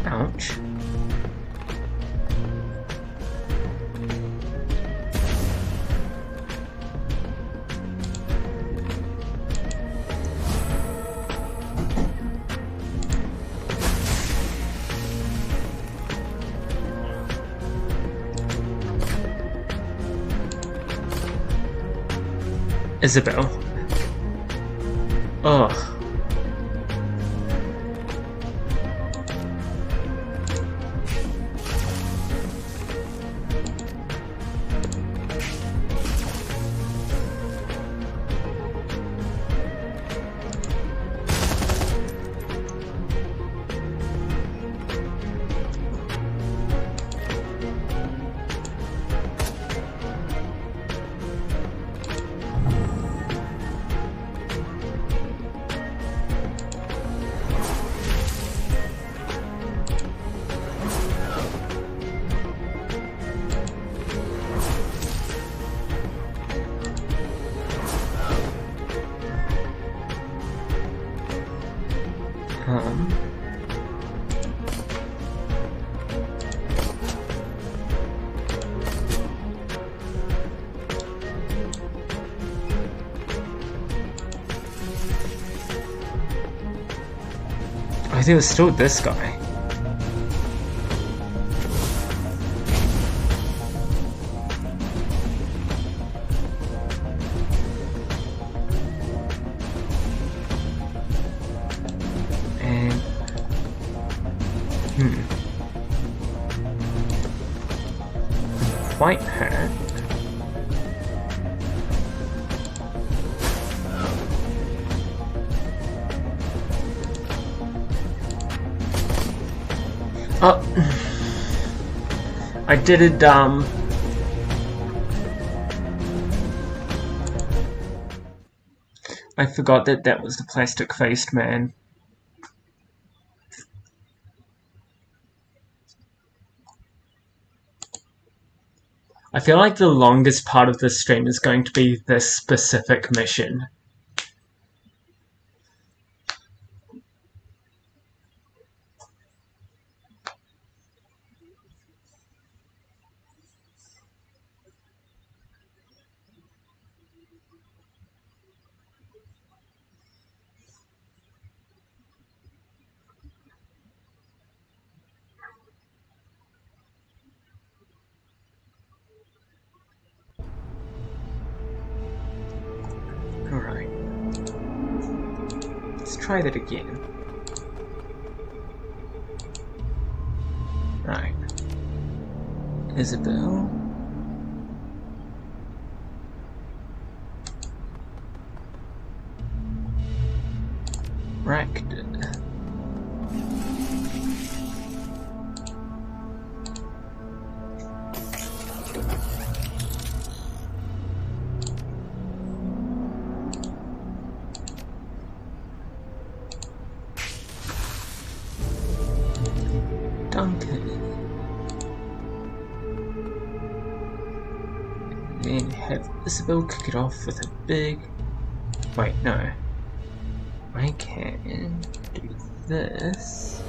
Ouch. Isabel. Ugh. there was still this guy. And... quite hurt. Oh, I did it, I forgot that that was the plastic-faced man. I feel like the longest part of this stream is going to be this specific mission. Alright. Let's try that again. Right. Isabel. Racted. Duncan. And then have Isabel kick it off with a big... Wait, no. I can do this.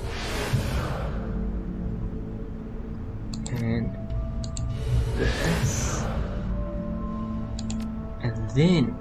And this. And then...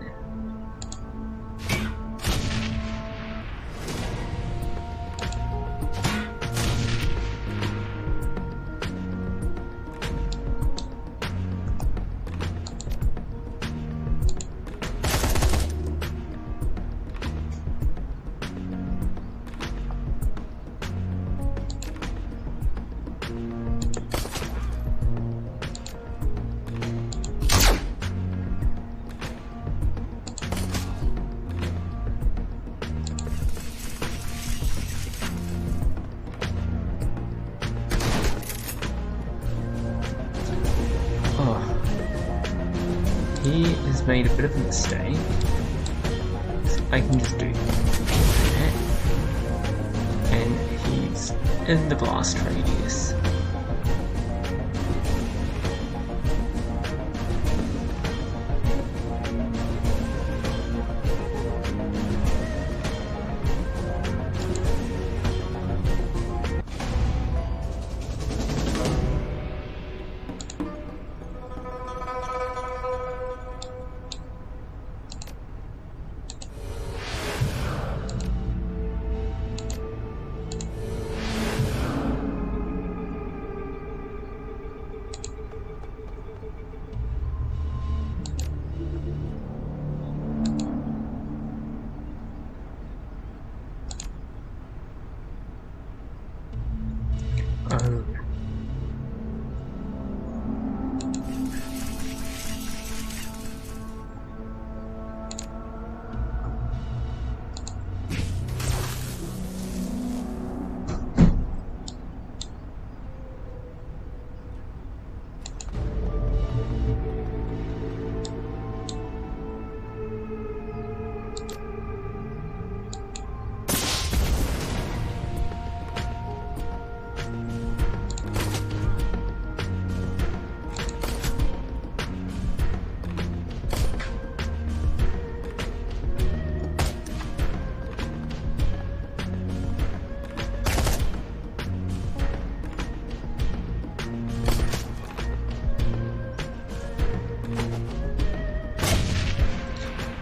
he has made a bit of a mistake. So I can just do that. And he's in the blast radius. Oh.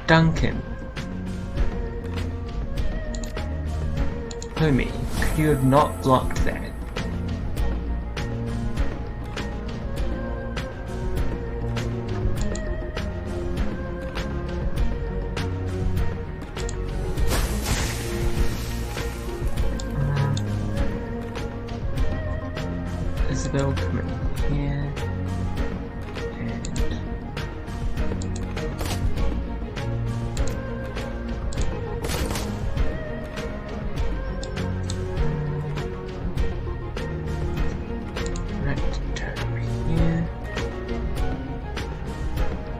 Duncan. Homie. you have not blocked that. Isabel, come in here.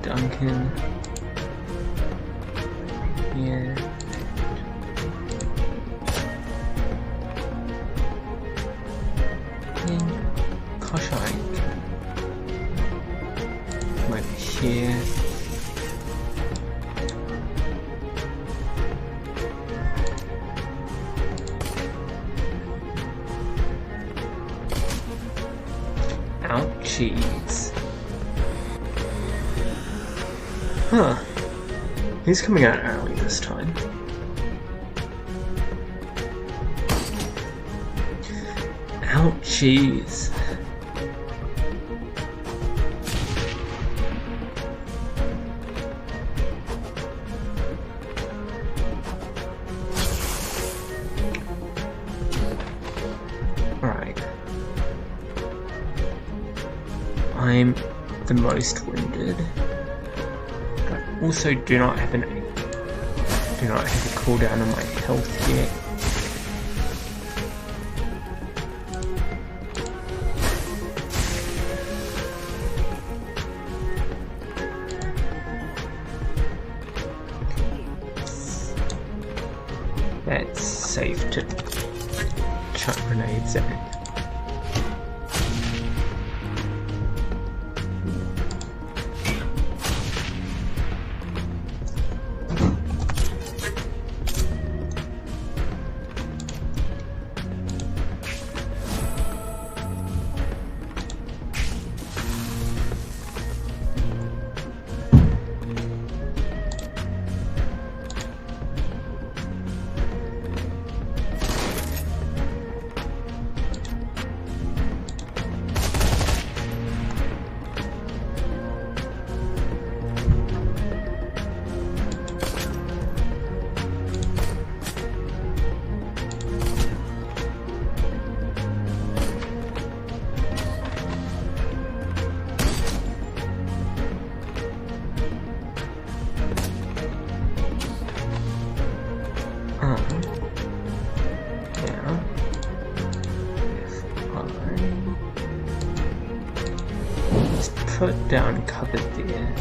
Duncan here. Koshite over here. Ouchies. Huh. He's coming out early this time. Ouchies. Alright. I'm the most wounded. Also, do not have a cooldown on my health yet. That's safe to chuck grenades at. Put down cover there.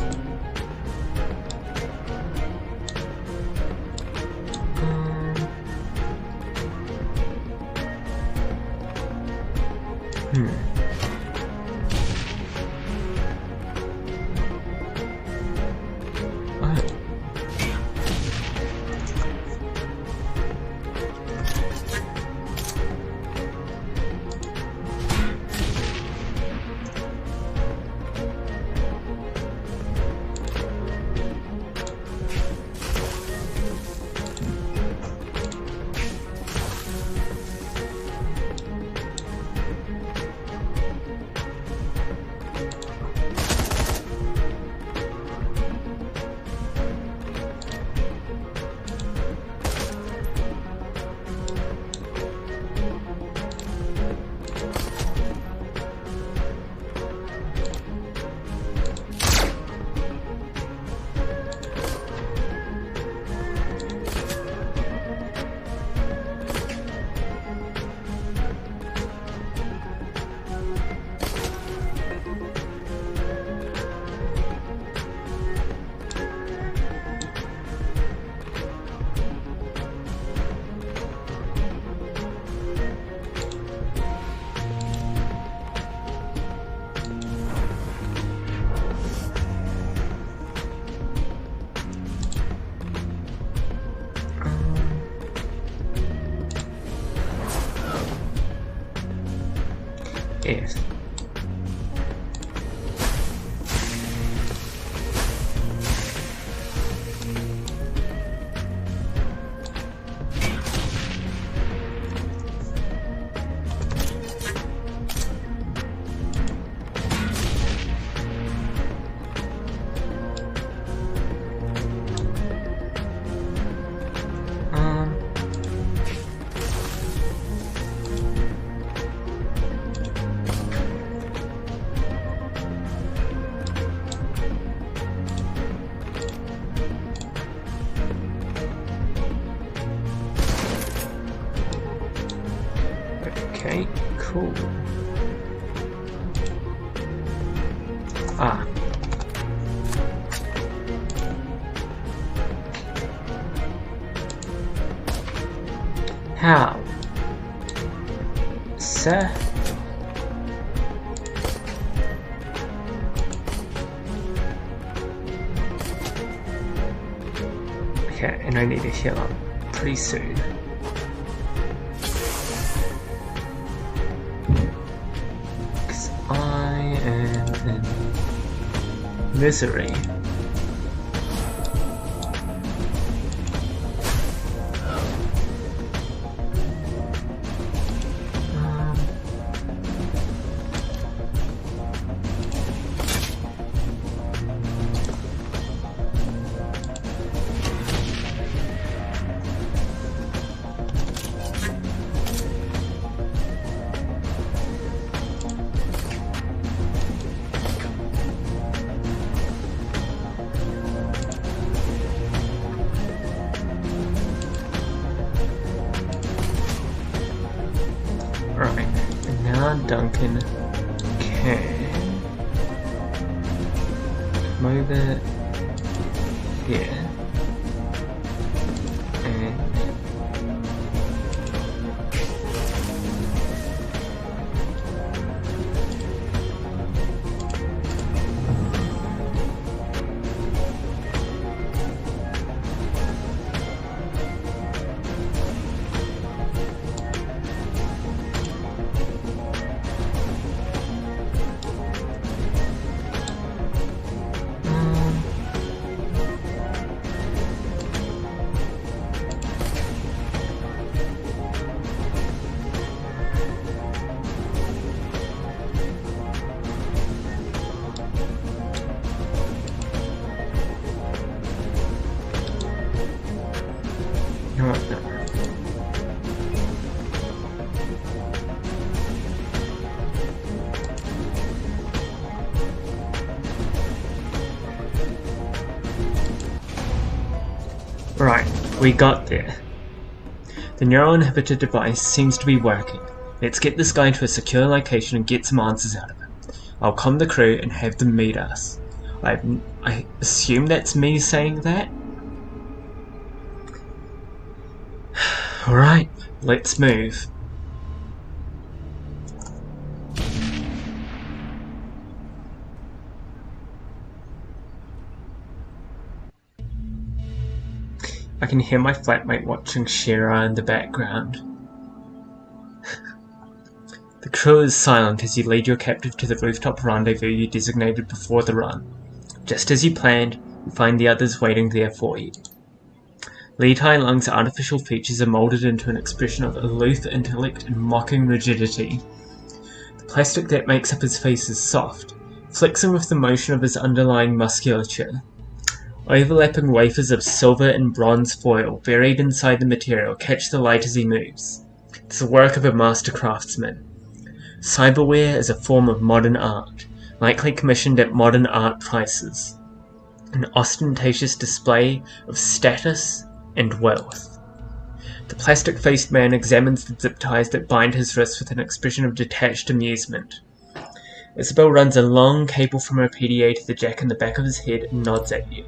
Yes. Cool. Ah. How? Sir? Okay, and I need to heal up pretty soon. Because I am in misery. Right, and now Duncan can move it here and Right, we got there. The neural inhibitor device seems to be working. Let's get this guy to a secure location and get some answers out of him. I'll calm the crew and have them meet us. I assume that's me saying that? Alright, let's move. I can hear my flatmate watching Shadowrun in the background. The crew is silent as you lead your captive to the rooftop rendezvous you designated before the run. Just as you planned, you find the others waiting there for you. Li Tai Lung's artificial features are moulded into an expression of aloof intellect and mocking rigidity. The plastic that makes up his face is soft, flexing with the motion of his underlying musculature. Overlapping wafers of silver and bronze foil buried inside the material catch the light as he moves. It's the work of a master craftsman. Cyberware is a form of modern art, likely commissioned at modern art prices. An ostentatious display of status and wealth. The plastic-faced man examines the zip ties that bind his wrists with an expression of detached amusement. Isabel runs a long cable from her PDA to the jack in the back of his head and nods at you.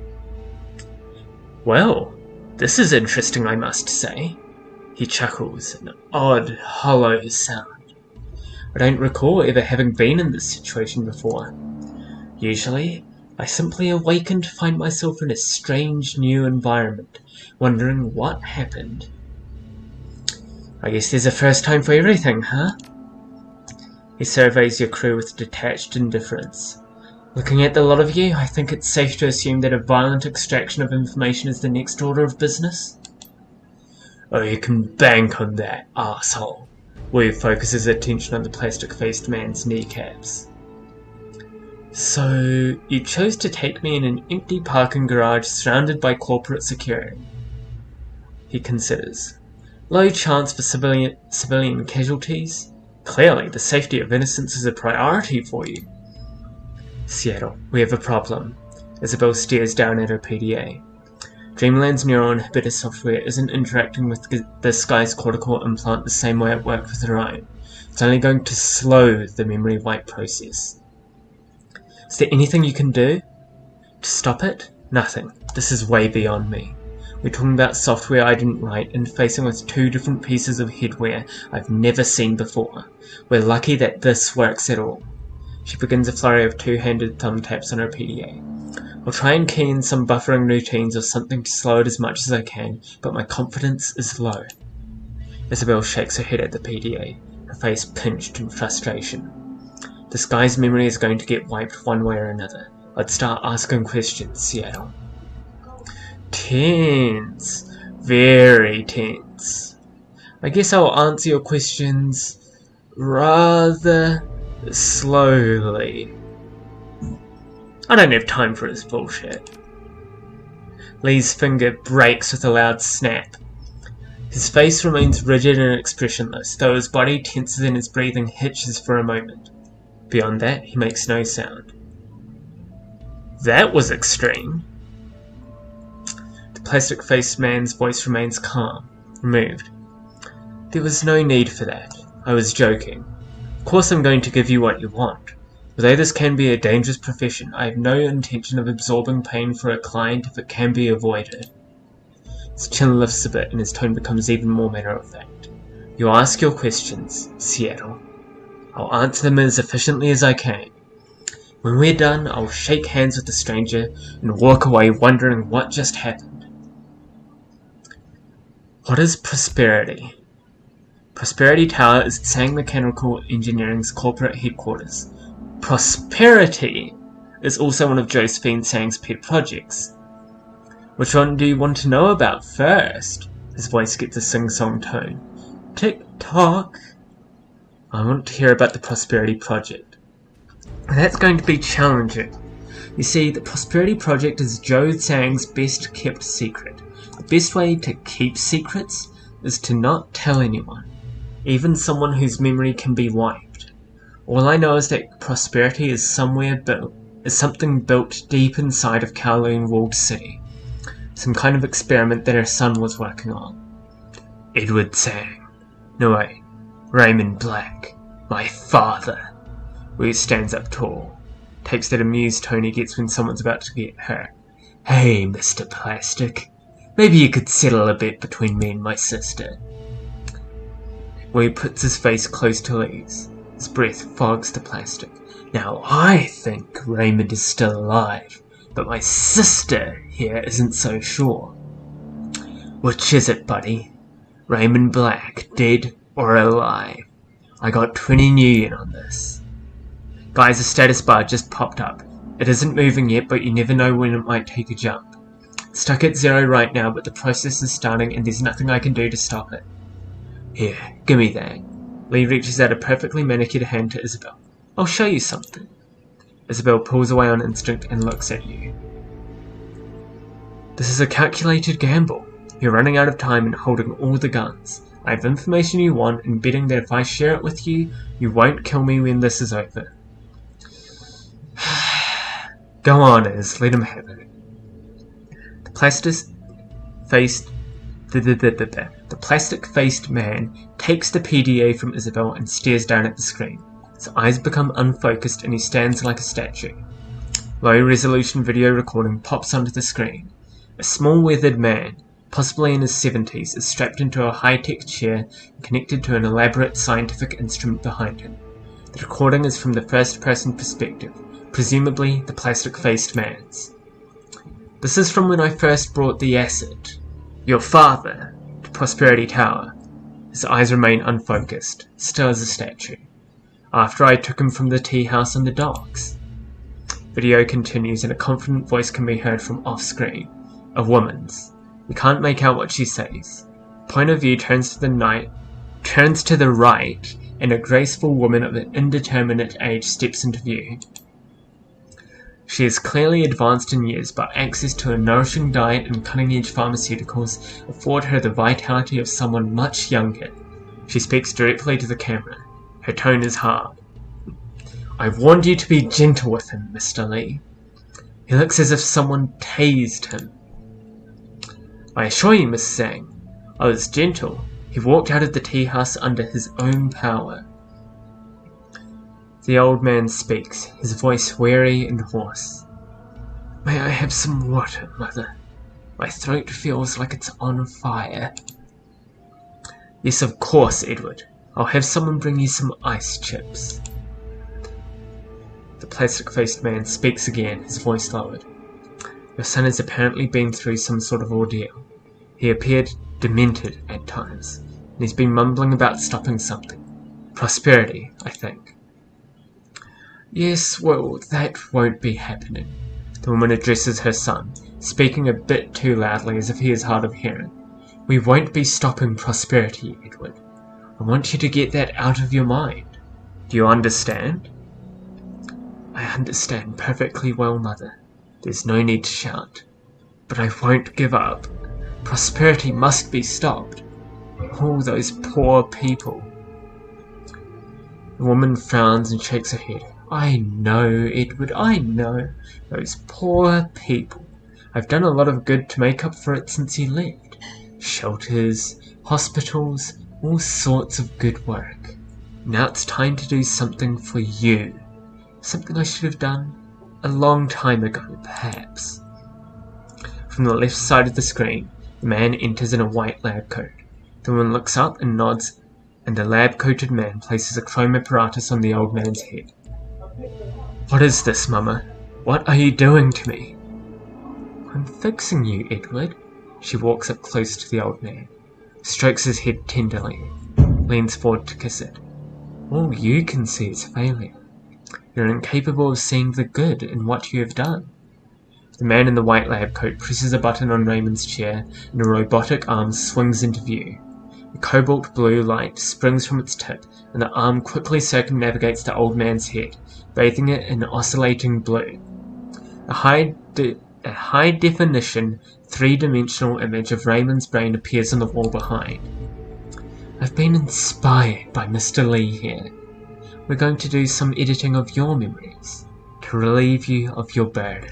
Well, this is interesting, I must say. He chuckles, an odd, hollow sound. I don't recall ever having been in this situation before. Usually, I simply awaken to find myself in a strange new environment, wondering what happened. I guess there's a first time for everything, huh? He surveys your crew with detached indifference. Looking at the lot of you, I think it's safe to assume that a violent extraction of information is the next order of business. Oh, you can bank on that, arsehole. Wu focuses attention on the plastic-faced man's kneecaps. So, you chose to take me in an empty parking garage surrounded by corporate security. He considers. Low chance for civilian casualties? Clearly, the safety of innocents is a priority for you. Seattle, we have a problem. Isabel stares down at her PDA. Dreamland's neural inhibitor software isn't interacting with this guy's cortical implant the same way it worked with her own. It's only going to slow the memory wipe process. Is there anything you can do to stop it? Nothing. This is way beyond me. We're talking about software I didn't write, interfacing with 2 different pieces of headwear I've never seen before. We're lucky that this works at all. She begins a flurry of 2-handed thumb taps on her PDA. I'll try and key in some buffering routines or something to slow it as much as I can, but my confidence is low. Isabel shakes her head at the PDA, her face pinched in frustration. This guy's memory is going to get wiped one way or another. Let's start asking questions, Seattle. Tense. Very tense. I guess I'll answer your questions rather slowly. I don't have time for this bullshit. Lee's finger breaks with a loud snap. His face remains rigid and expressionless, though his body tenses and his breathing hitches for a moment. Beyond that, he makes no sound. That was extreme. The plastic-faced man's voice remains calm, removed. There was no need for that. I was joking. Of course I'm going to give you what you want. Although this can be a dangerous profession, I have no intention of absorbing pain for a client if it can be avoided. His chin lifts a bit and his tone becomes even more matter-of-fact. You ask your questions, Seattle. I'll answer them as efficiently as I can. When we're done, I'll shake hands with the stranger and walk away wondering what just happened. What is Prosperity? Prosperity Tower is Tsang Mechanical Engineering's corporate headquarters. Prosperity is also one of Josephine Tsang's pet projects. Which one do you want to know about first? His voice gets a sing-song tone. Tick-tock. I want to hear about the Prosperity Project. That's going to be challenging. You see, the Prosperity Project is Joe Tsang's best kept secret. The best way to keep secrets is to not tell anyone, even someone whose memory can be wiped. All I know is that Prosperity is something built deep inside of Kowloon Walled City. Some kind of experiment that her son was working on. Edward Tsang. No way. Raymond Black. My father. Wu stands up tall. Takes that amused tone he gets when someone's about to get hurt. Hey, Mr. Plastic. Maybe you could settle a bit between me and my sister. Wu puts his face close to Lee's. His breath fogs the plastic. Now I think Raymond is still alive, but my sister here isn't so sure. Which is it, buddy? Raymond Black, dead or alive? I got 20 new yen on this. Guys, a status bar just popped up. It isn't moving yet, but you never know when it might take a jump. It's stuck at 0 right now, but the process is starting and there's nothing I can do to stop it. Here, give me that. Lee reaches out a perfectly manicured hand to Isabel. I'll show you something. Isabel pulls away on instinct and looks at you. This is a calculated gamble. You're running out of time and holding all the guns. I have information you want and betting that if I share it with you, you won't kill me when this is over. Go on, Iz, let him have it. The plastic-faced man takes the PDA from Isabel and stares down at the screen. His eyes become unfocused and he stands like a statue. Low-resolution video recording pops onto the screen. A small weathered man, possibly in his 70s, is strapped into a high-tech chair and connected to an elaborate scientific instrument behind him. The recording is from the first-person perspective, presumably the plastic-faced man's. This is from when I first brought the acid, your father, to Prosperity Tower. His eyes remain unfocused, still as a statue. After I took him from the tea house on the docks. Video continues and a confident voice can be heard from off-screen. A woman's. We can't make out what she says. Point of view turns to the right, and a graceful woman of an indeterminate age steps into view. She is clearly advanced in years, but access to a nourishing diet and cutting-edge pharmaceuticals afford her the vitality of someone much younger. She speaks directly to the camera. Her tone is hard. I've warned you to be gentle with him, Mr. Lee. He looks as if someone tased him. I assure you, Miss Tsang, I was gentle. He walked out of the tea house under his own power. The old man speaks, his voice weary and hoarse. May I have some water, Mother? My throat feels like it's on fire. Yes, of course, Edward. I'll have someone bring you some ice chips. The plastic-faced man speaks again, his voice lowered. Your son has apparently been through some sort of ordeal. He appeared demented at times, and he's been mumbling about stopping something. Prosperity, I think. Yes, well, that won't be happening. The woman addresses her son, speaking a bit too loudly as if he is hard of hearing. We won't be stopping prosperity, Edward. I want you to get that out of your mind. Do you understand? I understand perfectly well, Mother. There's no need to shout. But I won't give up. Prosperity must be stopped. All those poor people. The woman frowns and shakes her head. I know, Edward, I know. Those poor people. I've done a lot of good to make up for it since you left. Shelters, hospitals, all sorts of good work. Now it's time to do something for you. Something I should have done a long time ago, perhaps. From the left side of the screen, the man enters in a white lab coat. The woman looks up and nods, and the lab-coated man places a chrome apparatus on the old man's head. What is this, Mama? What are you doing to me? I'm fixing you, Edward. She walks up close to the old man, strokes his head tenderly, leans forward to kiss it. All you can see is failure. You're incapable of seeing the good in what you have done. The man in the white lab coat presses a button on Raymond's chair, and a robotic arm swings into view. A cobalt blue light springs from its tip, and the arm quickly circumnavigates the old man's head, bathing it in oscillating blue. A high-definition, three-dimensional image of Raymond's brain appears on the wall behind. I've been inspired by Mr. Lee here. We're going to do some editing of your memories, to relieve you of your burden.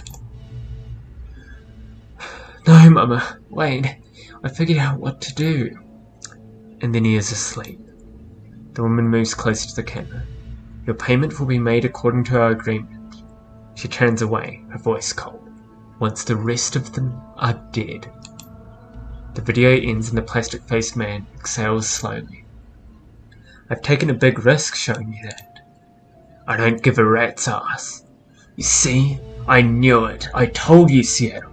No, Mama, wait. I figured out what to do. And then he is asleep. The woman moves closer to the camera. Your payment will be made according to our agreement. She turns away, her voice cold. Once the rest of them are dead. The video ends and the plastic-faced man exhales slowly. I've taken a big risk showing you that. I don't give a rat's ass. You see? I knew it. I told you, Seattle.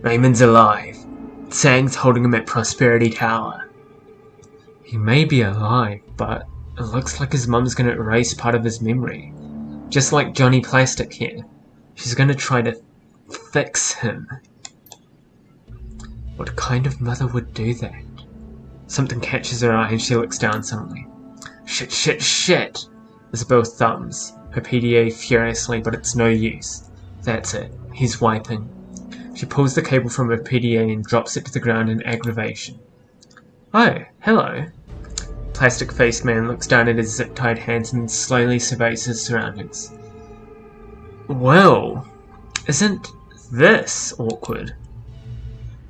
Raymond's alive. Tsang's holding him at Prosperity Tower. He may be alive, but it looks like his mum's gonna erase part of his memory. Just like Johnny Plastic here. She's gonna try to fix him. What kind of mother would do that? Something catches her eye and she looks down suddenly. Shit, shit, shit! Isabel thumbs her PDA furiously, but it's no use. That's it. He's wiping. She pulls the cable from her PDA and drops it to the ground in aggravation. Oh, hello. Plastic-faced man looks down at his zip-tied hands and slowly surveys his surroundings. Well, isn't this awkward?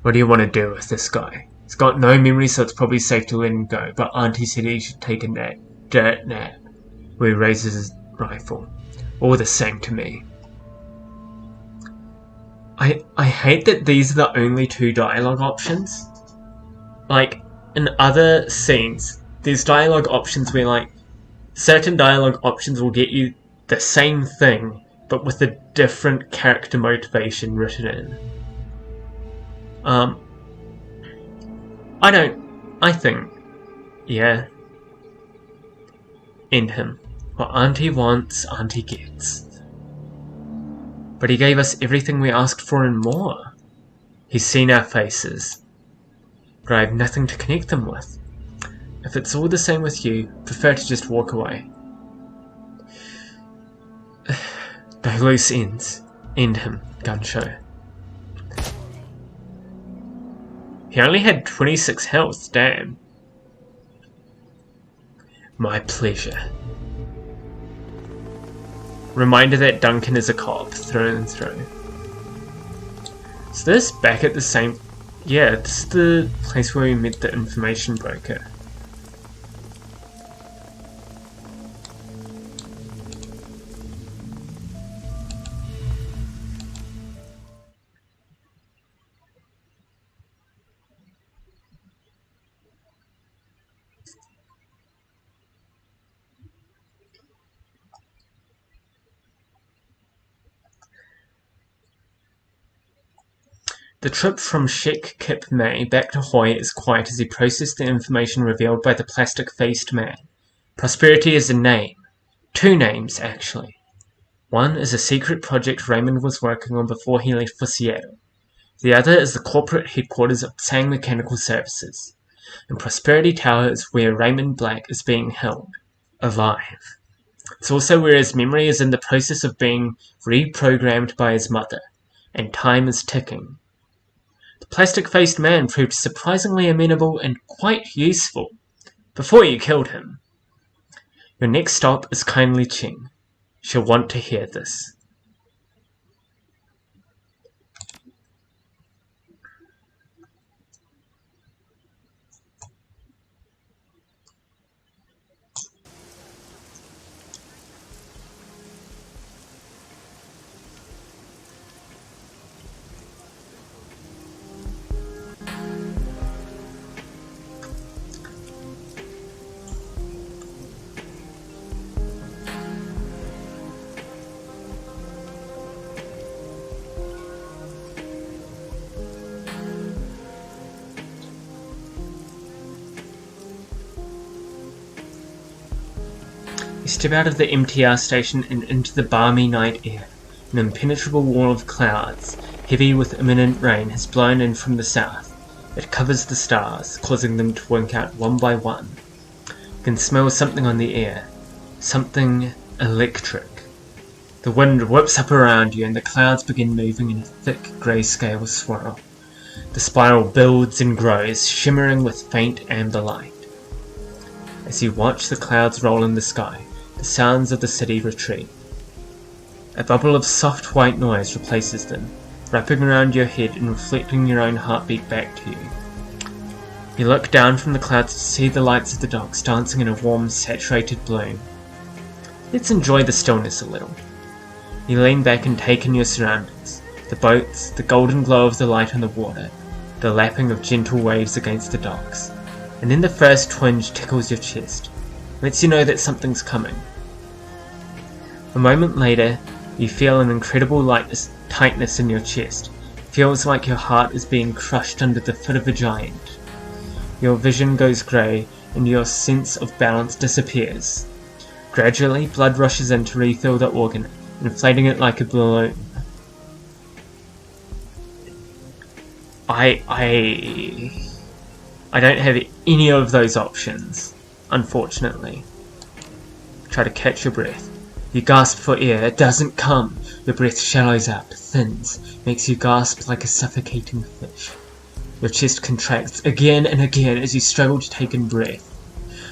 What do you want to do with this guy? He's got no memory, so it's probably safe to let him go, but Auntie said he should take a dirt nap. He raises his rifle. All the same to me. I hate that these are the only two dialogue options. Like, in other scenes, there's dialogue options where, like, certain dialogue options will get you the same thing, but with a different character motivation written in. I think, yeah. End him. What Auntie wants, Auntie gets. But he gave us everything we asked for and more. He's seen our faces, but I have nothing to connect them with. If it's all the same with you, prefer to just walk away. No loose ends. End him. Gun show. He only had 26 health, damn. My pleasure. Reminder that Duncan is a cop, through and through. Is this back at the same... Yeah, this is the place where we met the information broker. The trip from Sheik Kip May back to Hoy is quiet as he processes the information revealed by the plastic-faced man. Prosperity is a name. 2 names, actually. One is a secret project Raymond was working on before he left for Seattle. The other is the corporate headquarters of Tsang Mechanical Services. And Prosperity Tower is where Raymond Black is being held. Alive. It's also where his memory is in the process of being reprogrammed by his mother, and time is ticking. The plastic-faced man proved surprisingly amenable and quite useful, before you killed him. Your next stop is Kindly Ching. She'll want to hear this. You step out of the MTR station and into the balmy night air. An impenetrable wall of clouds, heavy with imminent rain, has blown in from the south. It covers the stars, causing them to wink out one by one. You can smell something on the air. Something electric. The wind whips up around you and the clouds begin moving in a thick grayscale swirl. The spiral builds and grows, shimmering with faint amber light. As you watch the clouds roll in the sky, the sounds of the city retreat. A bubble of soft white noise replaces them, wrapping around your head and reflecting your own heartbeat back to you. You look down from the clouds to see the lights of the docks dancing in a warm, saturated bloom. Let's enjoy the stillness a little. You lean back and take in your surroundings. The boats, the golden glow of the light on the water, the lapping of gentle waves against the docks. And then the first twinge tickles your chest, lets you know that something's coming. A moment later, you feel an incredible tightness in your chest. It feels like your heart is being crushed under the foot of a giant. Your vision goes grey, and your sense of balance disappears. Gradually, blood rushes in to refill the organ, inflating it like a balloon. I don't have any of those options, unfortunately. Try to catch your breath. You gasp for air, it doesn't come. Your breath shallows out, thins, makes you gasp like a suffocating fish. Your chest contracts again and again as you struggle to take in breath.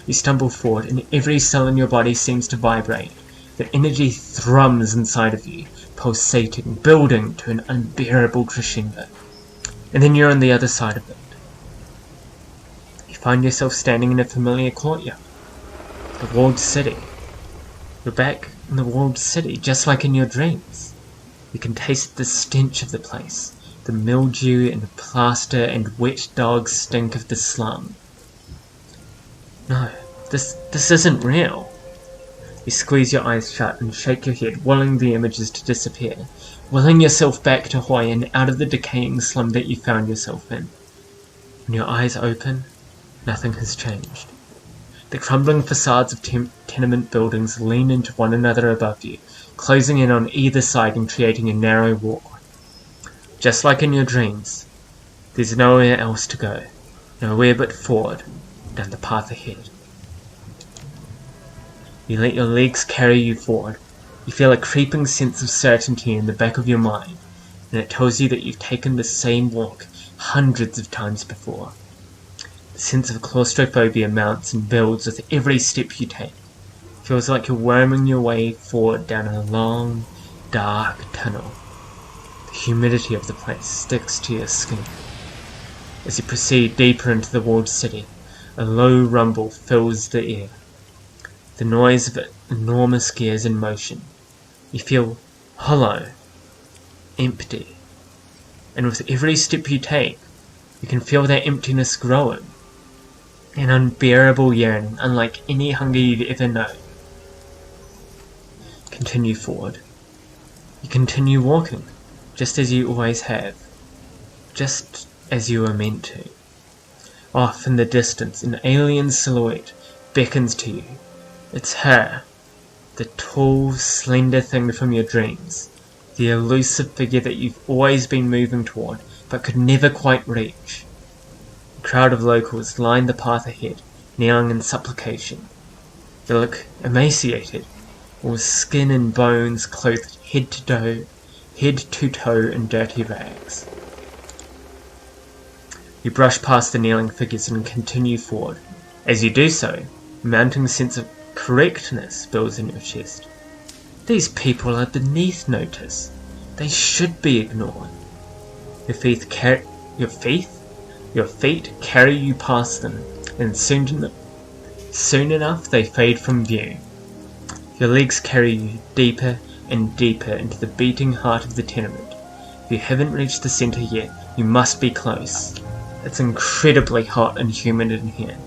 You stumble forward and every cell in your body seems to vibrate. The energy thrums inside of you, pulsating, building to an unbearable crescendo. And then you're on the other side of it. You find yourself standing in a familiar courtyard. The walled city. You're back in the walled city, just like in your dreams. You can taste the stench of the place, the mildew and plaster and wet dog stink of the slum. No, this isn't real. You squeeze your eyes shut and shake your head, willing the images to disappear, willing yourself back to Hawaii and out of the decaying slum that you found yourself in. When your eyes open, nothing has changed. The crumbling facades of tenement buildings lean into one another above you, closing in on either side and creating a narrow walkway. Just like in your dreams, there's nowhere else to go, nowhere but forward, down the path ahead. You let your legs carry you forward. You feel a creeping sense of certainty in the back of your mind, and it tells you that you've taken the same walk hundreds of times before. The sense of claustrophobia mounts and builds with every step you take. It feels like you're worming your way forward down a long, dark tunnel. The humidity of the place sticks to your skin. As you proceed deeper into the walled city, a low rumble fills the air. The noise of enormous gears in motion. You feel hollow, empty, and with every step you take, you can feel that emptiness growing. An unbearable yearning, unlike any hunger you've ever known. Continue forward. You continue walking, just as you always have. just as you were meant to. Off in the distance, an alien silhouette beckons to you. It's her, the tall, slender thing from your dreams, the elusive figure that you've always been moving toward, but could never quite reach. A crowd of locals line the path ahead, kneeling in supplication. They look emaciated, all skin and bones clothed head to toe in dirty rags. You brush past the kneeling figures and continue forward. As you do so, a mounting sense of correctness builds in your chest. These people are beneath notice. They should be ignored. Your feet carry you past them, and soon enough they fade from view. Your legs carry you deeper and deeper into the beating heart of the tenement. If you haven't reached the centre yet, you must be close. It's incredibly hot and humid in here.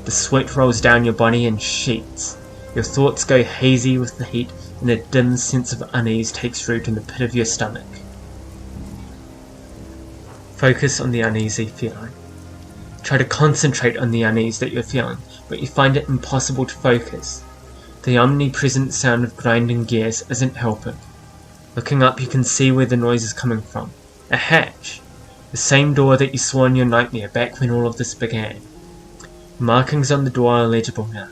The sweat rolls down your body in sheets. Your thoughts go hazy with the heat, and a dim sense of unease takes root in the pit of your stomach. Focus on the uneasy feeling. Try to concentrate on the unease that you're feeling, but you find it impossible to focus. The omnipresent sound of grinding gears isn't helping. Looking up, you can see where the noise is coming from. A hatch. The same door that you saw in your nightmare back when all of this began. Markings on the door are legible now.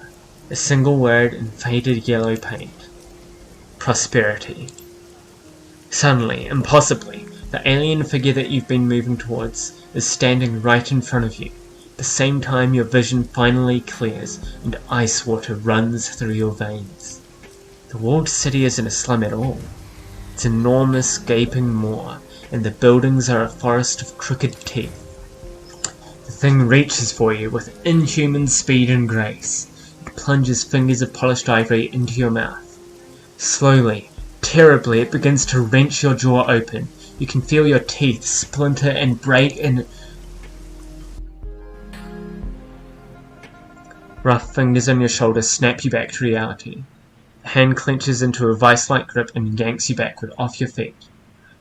A single word in faded yellow paint. Prosperity. Suddenly, impossibly, the alien figure that you've been moving towards is standing right in front of you. At the same time, your vision finally clears and ice water runs through your veins. The walled city isn't a slum at all. It's an enormous gaping maw, and the buildings are a forest of crooked teeth. The thing reaches for you with inhuman speed and grace. It plunges fingers of polished ivory into your mouth. Slowly, terribly, it begins to wrench your jaw open. You can feel your teeth splinter and break, and rough fingers on your shoulder snap you back to reality. The hand clenches into a vice-like grip and yanks you backward off your feet.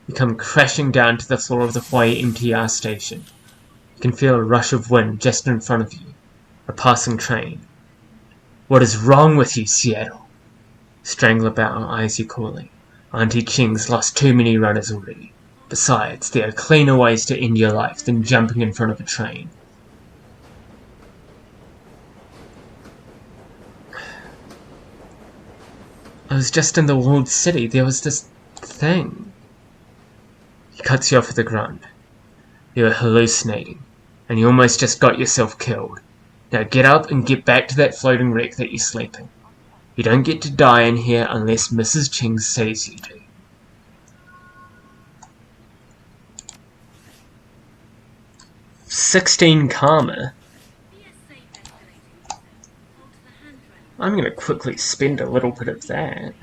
You come crashing down to the floor of the Hawaii MTR station. You can feel a rush of wind just in front of you. A passing train. What is wrong with you, Seattle? Strangler-bout eyes you coolly. Auntie Ching's lost too many runners already. Besides, there are cleaner ways to end your life than jumping in front of a train. I was just in the walled city. There was this thing. He cuts you off with a grunt. You were hallucinating, and you almost just got yourself killed. Now get up and get back to that floating wreck that you're sleeping. You don't get to die in here unless Mrs. Ching says you do. $16 karma? I'm going to quickly spend a little bit of that.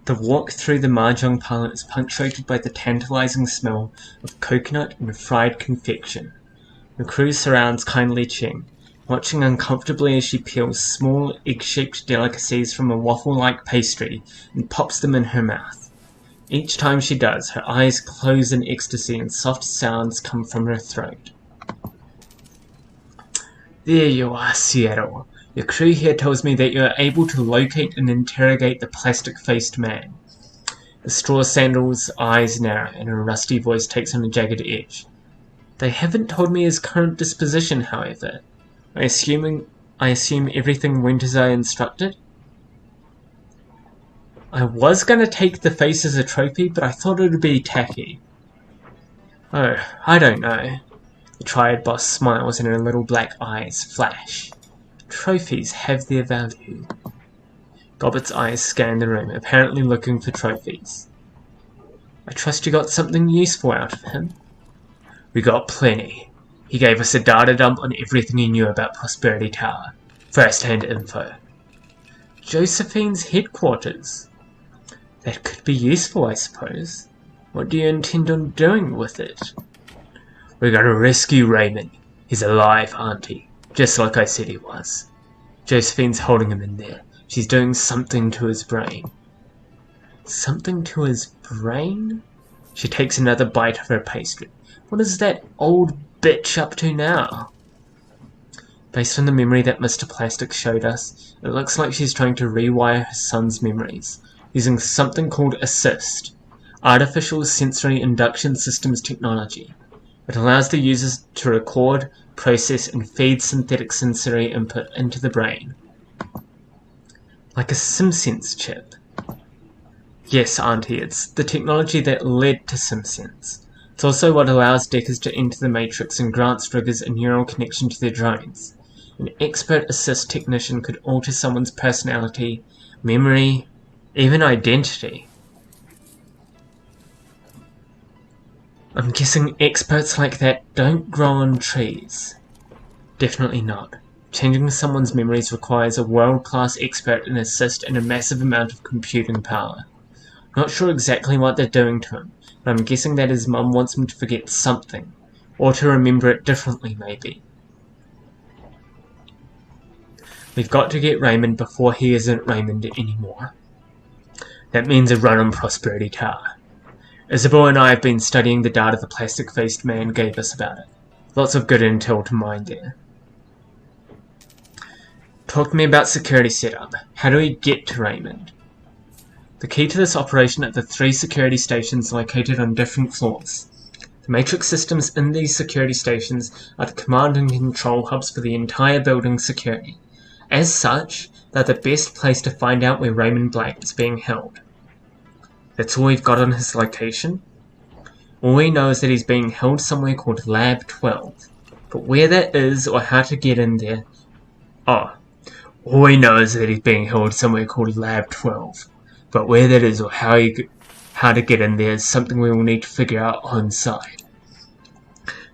The walk through the mahjong parlor is punctuated by the tantalizing smell of coconut and fried confection. The crew surrounds kindly Ching, watching uncomfortably as she peels small egg-shaped delicacies from a waffle-like pastry and pops them in her mouth. Each time she does, her eyes close in ecstasy and soft sounds come from her throat. There you are, Seattle. Your crew here tells me that you are able to locate and interrogate the plastic-faced man. The straw sandal's eyes narrow, and her rusty voice takes on a jagged edge. They haven't told me his current disposition, however. I assume everything went as I instructed? I was gonna take the face as a trophy, but I thought it would be tacky. Oh, I don't know. The Triad boss smiles and her little black eyes flash. Trophies have their value. Gobbet's eyes scan the room, apparently looking for trophies. I trust you got something useful out of him? We got plenty. He gave us a data dump on everything he knew about Prosperity Tower. First-hand info. Josephine's headquarters. That could be useful, I suppose. What do you intend on doing with it? We're gonna rescue Raymond. He's alive, Auntie. Just like I said he was. Josephine's holding him in there. She's doing something to his brain. Something to his brain? She takes another bite of her pastry. What is that old bitch up to now? Based on the memory that Mr. Plastic showed us, it looks like she's trying to rewire her son's memories, using something called ASSIST, Artificial Sensory Induction Systems Technology. It allows the users to record, process, and feed synthetic sensory input into the brain. Like a SimSense chip. Yes, Auntie, it's the technology that led to SimSense. It's also what allows Deckers to enter the Matrix and grants triggers a neural connection to their drones. An expert assist technician could alter someone's personality, memory, even identity. I'm guessing experts like that don't grow on trees. Definitely not. Changing someone's memories requires a world-class expert and assist and a massive amount of computing power. Not sure exactly what they're doing to him, but I'm guessing that his mum wants him to forget something, or to remember it differently maybe. We've got to get Raymond before he isn't Raymond anymore. That means a run on Prosperity Tower. Isabel and I have been studying the data the plastic-faced man gave us about it. Lots of good intel to mine there. Talk to me about security setup. How do we get to Raymond? The key to this operation are the 3 security stations located on different floors. The matrix systems in these security stations are the command and control hubs for the entire building's security. As such, they're the best place to find out where Raymond Black is being held. That's all we've got on his location. All we know is that he's being held somewhere called Lab 12. But where that is or how to get in there... all we know is that he's being held somewhere called Lab 12. But where that is or how to get in there is something we will need to figure out on site.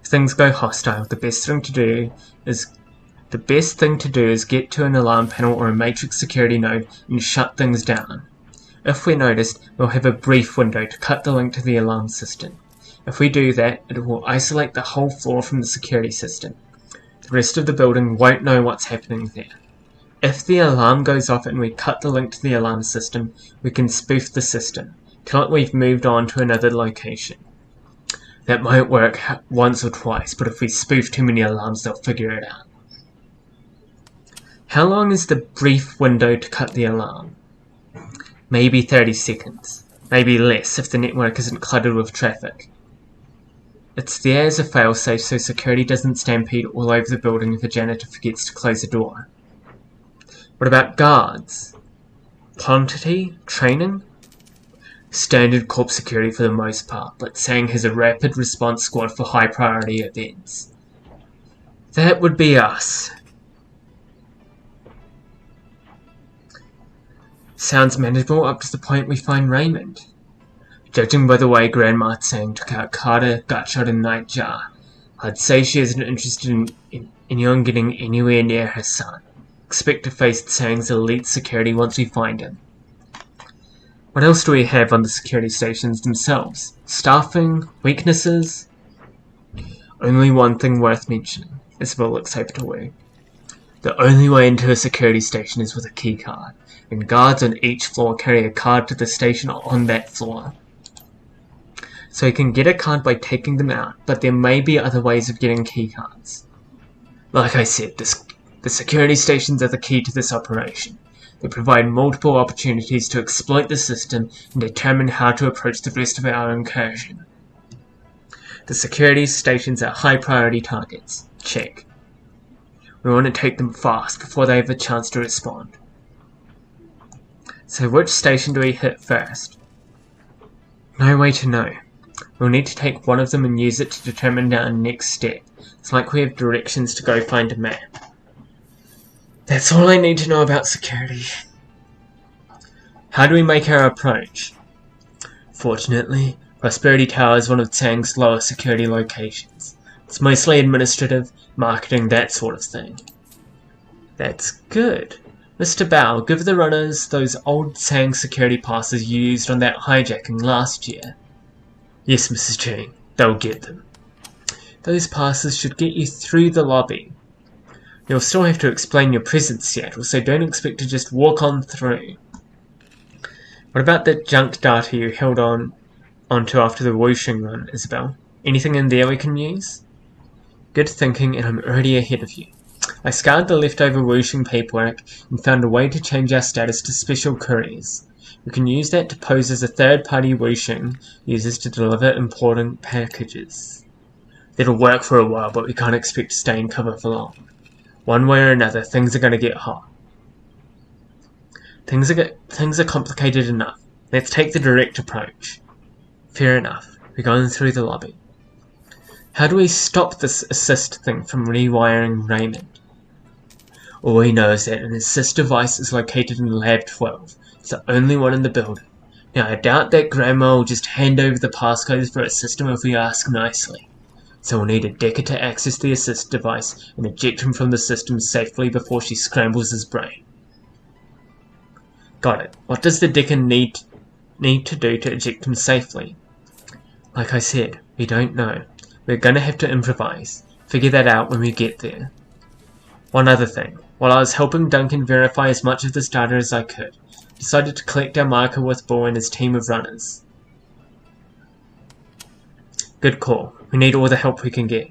If things go hostile, the best thing to do is get to an alarm panel or a matrix security node and shut things down. If we're noticed, we'll have a brief window to cut the link to the alarm system. If we do that, it will isolate the whole floor from the security system. The rest of the building won't know what's happening there. If the alarm goes off and we cut the link to the alarm system, we can spoof the system, tell it we've moved on to another location. That might work once or twice, but if we spoof too many alarms, they'll figure it out. How long is the brief window to cut the alarm? Maybe 30 seconds. Maybe less if the network isn't cluttered with traffic. It's there as a failsafe so security doesn't stampede all over the building if a janitor forgets to close the door. What about guards? Quantity? Training? Standard corp security for the most part, but Sang has a rapid response squad for high priority events. That would be us. Sounds manageable up to the point we find Raymond. Judging by the way Grandma Tsang took out Carter, Gutshot, and Nightjar, I'd say she isn't interested in anyone getting anywhere near her son. Expect to face Tsang's elite security once we find him. What else do we have on the security stations themselves? Staffing? Weaknesses? Only one thing worth mentioning. Isabel looks over to Wu. The only way into a security station is with a keycard, and guards on each floor carry a card to the station on that floor. So you can get a card by taking them out, but there may be other ways of getting keycards. Like I said, the security stations are the key to this operation. They provide multiple opportunities to exploit the system and determine how to approach the rest of our incursion. The security stations are high priority targets. Check. We want to take them fast before they have a chance to respond. So which station do we hit first? No way to know. We'll need to take one of them and use it to determine our next step. It's like we have directions to go find a map. That's all I need to know about security. How do we make our approach? Fortunately, Prosperity Tower is one of Tsang's lower security locations. It's mostly administrative, marketing, that sort of thing. That's good. Mr. Bao, give the runners those old Tsang security passes you used on that hijacking last year. Yes, Mrs. Chang, they'll get them. Those passes should get you through the lobby. You'll still have to explain your presence, Seattle, so don't expect to just walk on through. What about that junk data you held onto after the whooshing run, Isabel? Anything in there we can use? Good thinking, and I'm already ahead of you. I scoured the leftover whooshing paperwork and found a way to change our status to special couriers. We can use that to pose as a third-party whooshing users to deliver important packages. That'll work for a while, but we can't expect to stay in cover for long. One way or another, things are going to get hot. Things are complicated enough. Let's take the direct approach. Fair enough. We're going through the lobby. How do we stop this assist thing from rewiring Raymond? All we know is that an assist device is located in Lab 12. It's the only one in the building. Now, I doubt that Grandma will just hand over the passcodes for a system if we ask nicely. So we'll need a Decker to access the assist device and eject him from the system safely before she scrambles his brain. Got it. What does the Decker need to do to eject him safely? Like I said, we don't know. We're gonna have to improvise. Figure that out when we get there. One other thing. While I was helping Duncan verify as much of this data as I could, I decided to collect our marker with Bull and his team of runners. Good call. We need all the help we can get.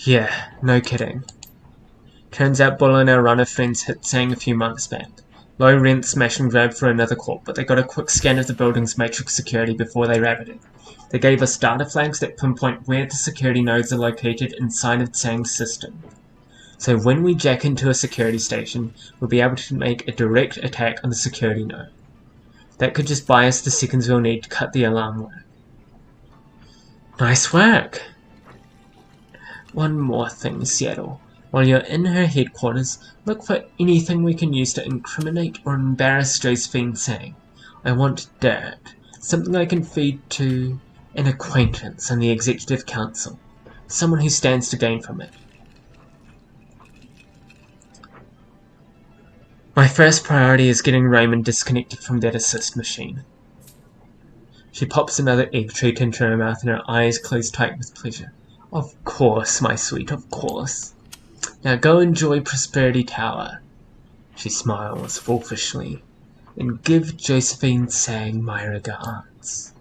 Yeah, no kidding. Turns out Bull and our runner friends hit Tsang a few months back. Low rent smash and grab for another corp, but they got a quick scan of the building's matrix security before they rabbited. They gave us data flags that pinpoint where the security nodes are located inside of Tsang's system. So when we jack into a security station, we'll be able to make a direct attack on the security node. That could just buy us the seconds we'll need to cut the alarm work. Nice work! One more thing, Seattle. While you're in her headquarters, look for anything we can use to incriminate or embarrass Josephine Tsang. I want dirt. Something I can feed to an acquaintance on the Executive Council. Someone who stands to gain from it. My first priority is getting Raymond disconnected from that assist machine. She pops another egg treat into her mouth and her eyes close tight with pleasure. Of course, my sweet, of course. Now go enjoy Prosperity Tower. She smiles wolfishly. And give Josephine Tsang my regards.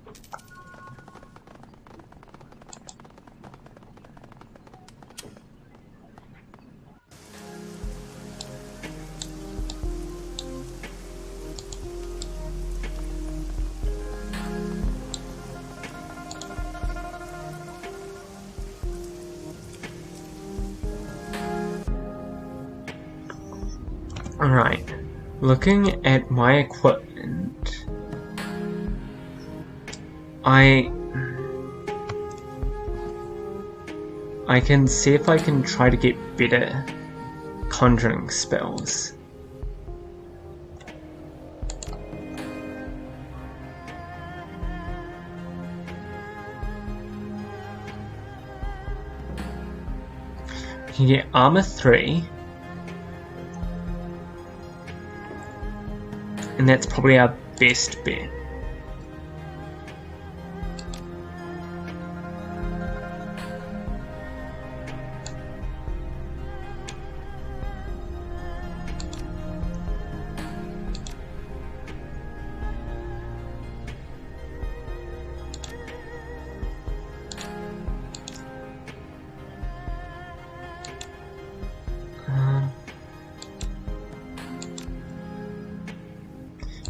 Alright, looking at my equipment, I can see if I can try to get better conjuring spells. You can get armor 3. And that's probably our best bet.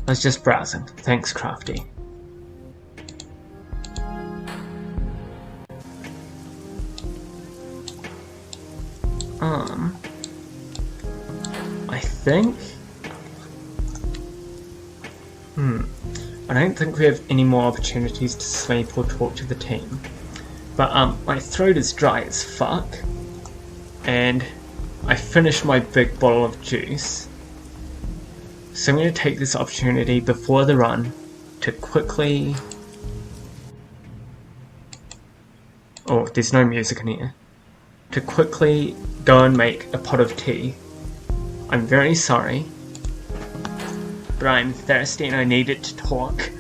I was just browsing. Thanks, Crafty. I think... I don't think we have any more opportunities to sleep or talk to the team. But, my throat is dry as fuck. And I finished my big bottle of juice. So I'm going to take this opportunity before the run to quickly... Oh, there's no music in here. To quickly go and make a pot of tea. I'm very sorry, but I'm thirsty and I needed to talk.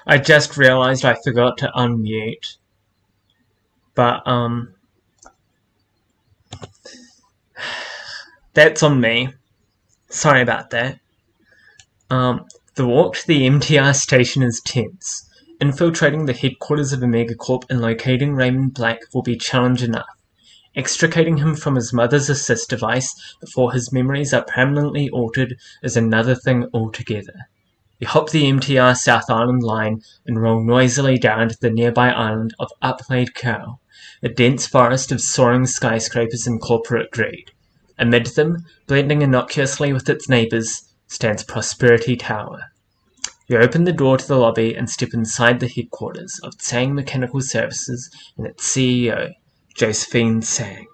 I just realized I forgot to unmute. But, that's on me. Sorry about that. The walk to the MTR station is tense. Infiltrating the headquarters of Omega Corp and locating Raymond Black will be challenge enough. Extricating him from his mother's assist device before his memories are permanently altered is another thing altogether. You hop the MTR South Island line and roll noisily down to the nearby island of Upland Cow, a dense forest of soaring skyscrapers and corporate greed. Amid them, blending innocuously with its neighbors, stands Prosperity Tower. You open the door to the lobby and step inside the headquarters of Tsang Mechanical Services and its CEO, Josephine Tsang.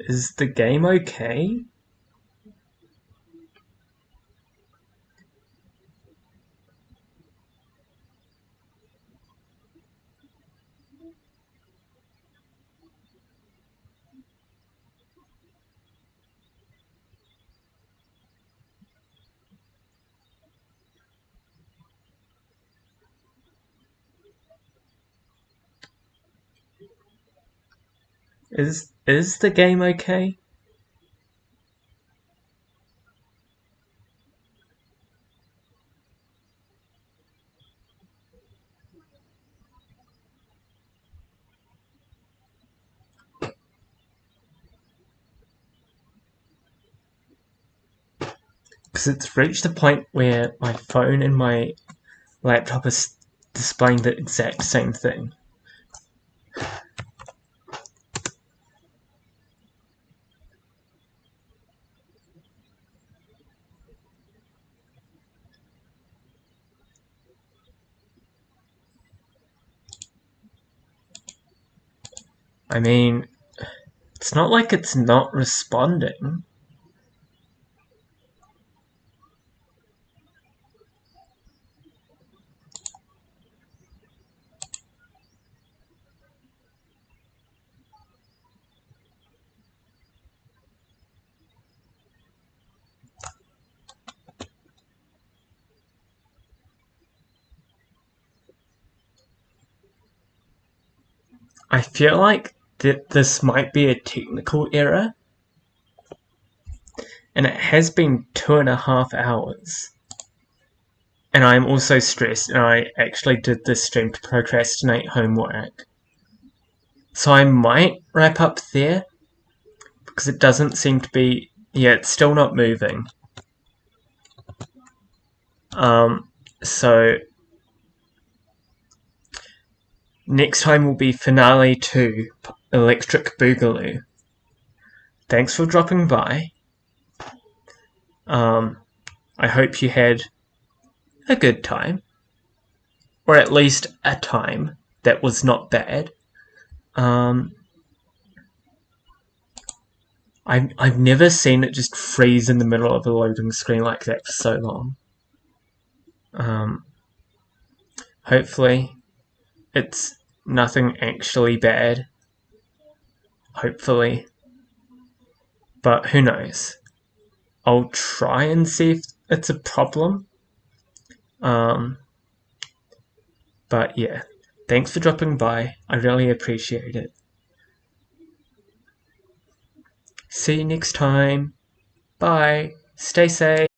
Is the game okay? Is the game okay? Because it's reached the point where my phone and my laptop is displaying the exact same thing. I mean, it's not like it's not responding. I feel like that this might be a technical error, and it has been 2.5 hours. And I'm also stressed, and I actually did this stream to procrastinate homework. So I might wrap up there, because it doesn't seem to be... Yeah, it's still not moving. So... Next time will be Finale 2, Electric Boogaloo. Thanks for dropping by. I hope you had a good time. Or at least a time that was not bad. I've never seen it just freeze in the middle of a loading screen like that for so long. Hopefully it's nothing actually bad. Hopefully. But who knows. I'll try and see if it's a problem. But yeah, thanks for dropping by. I really appreciate it. See you next time. Bye. Stay safe.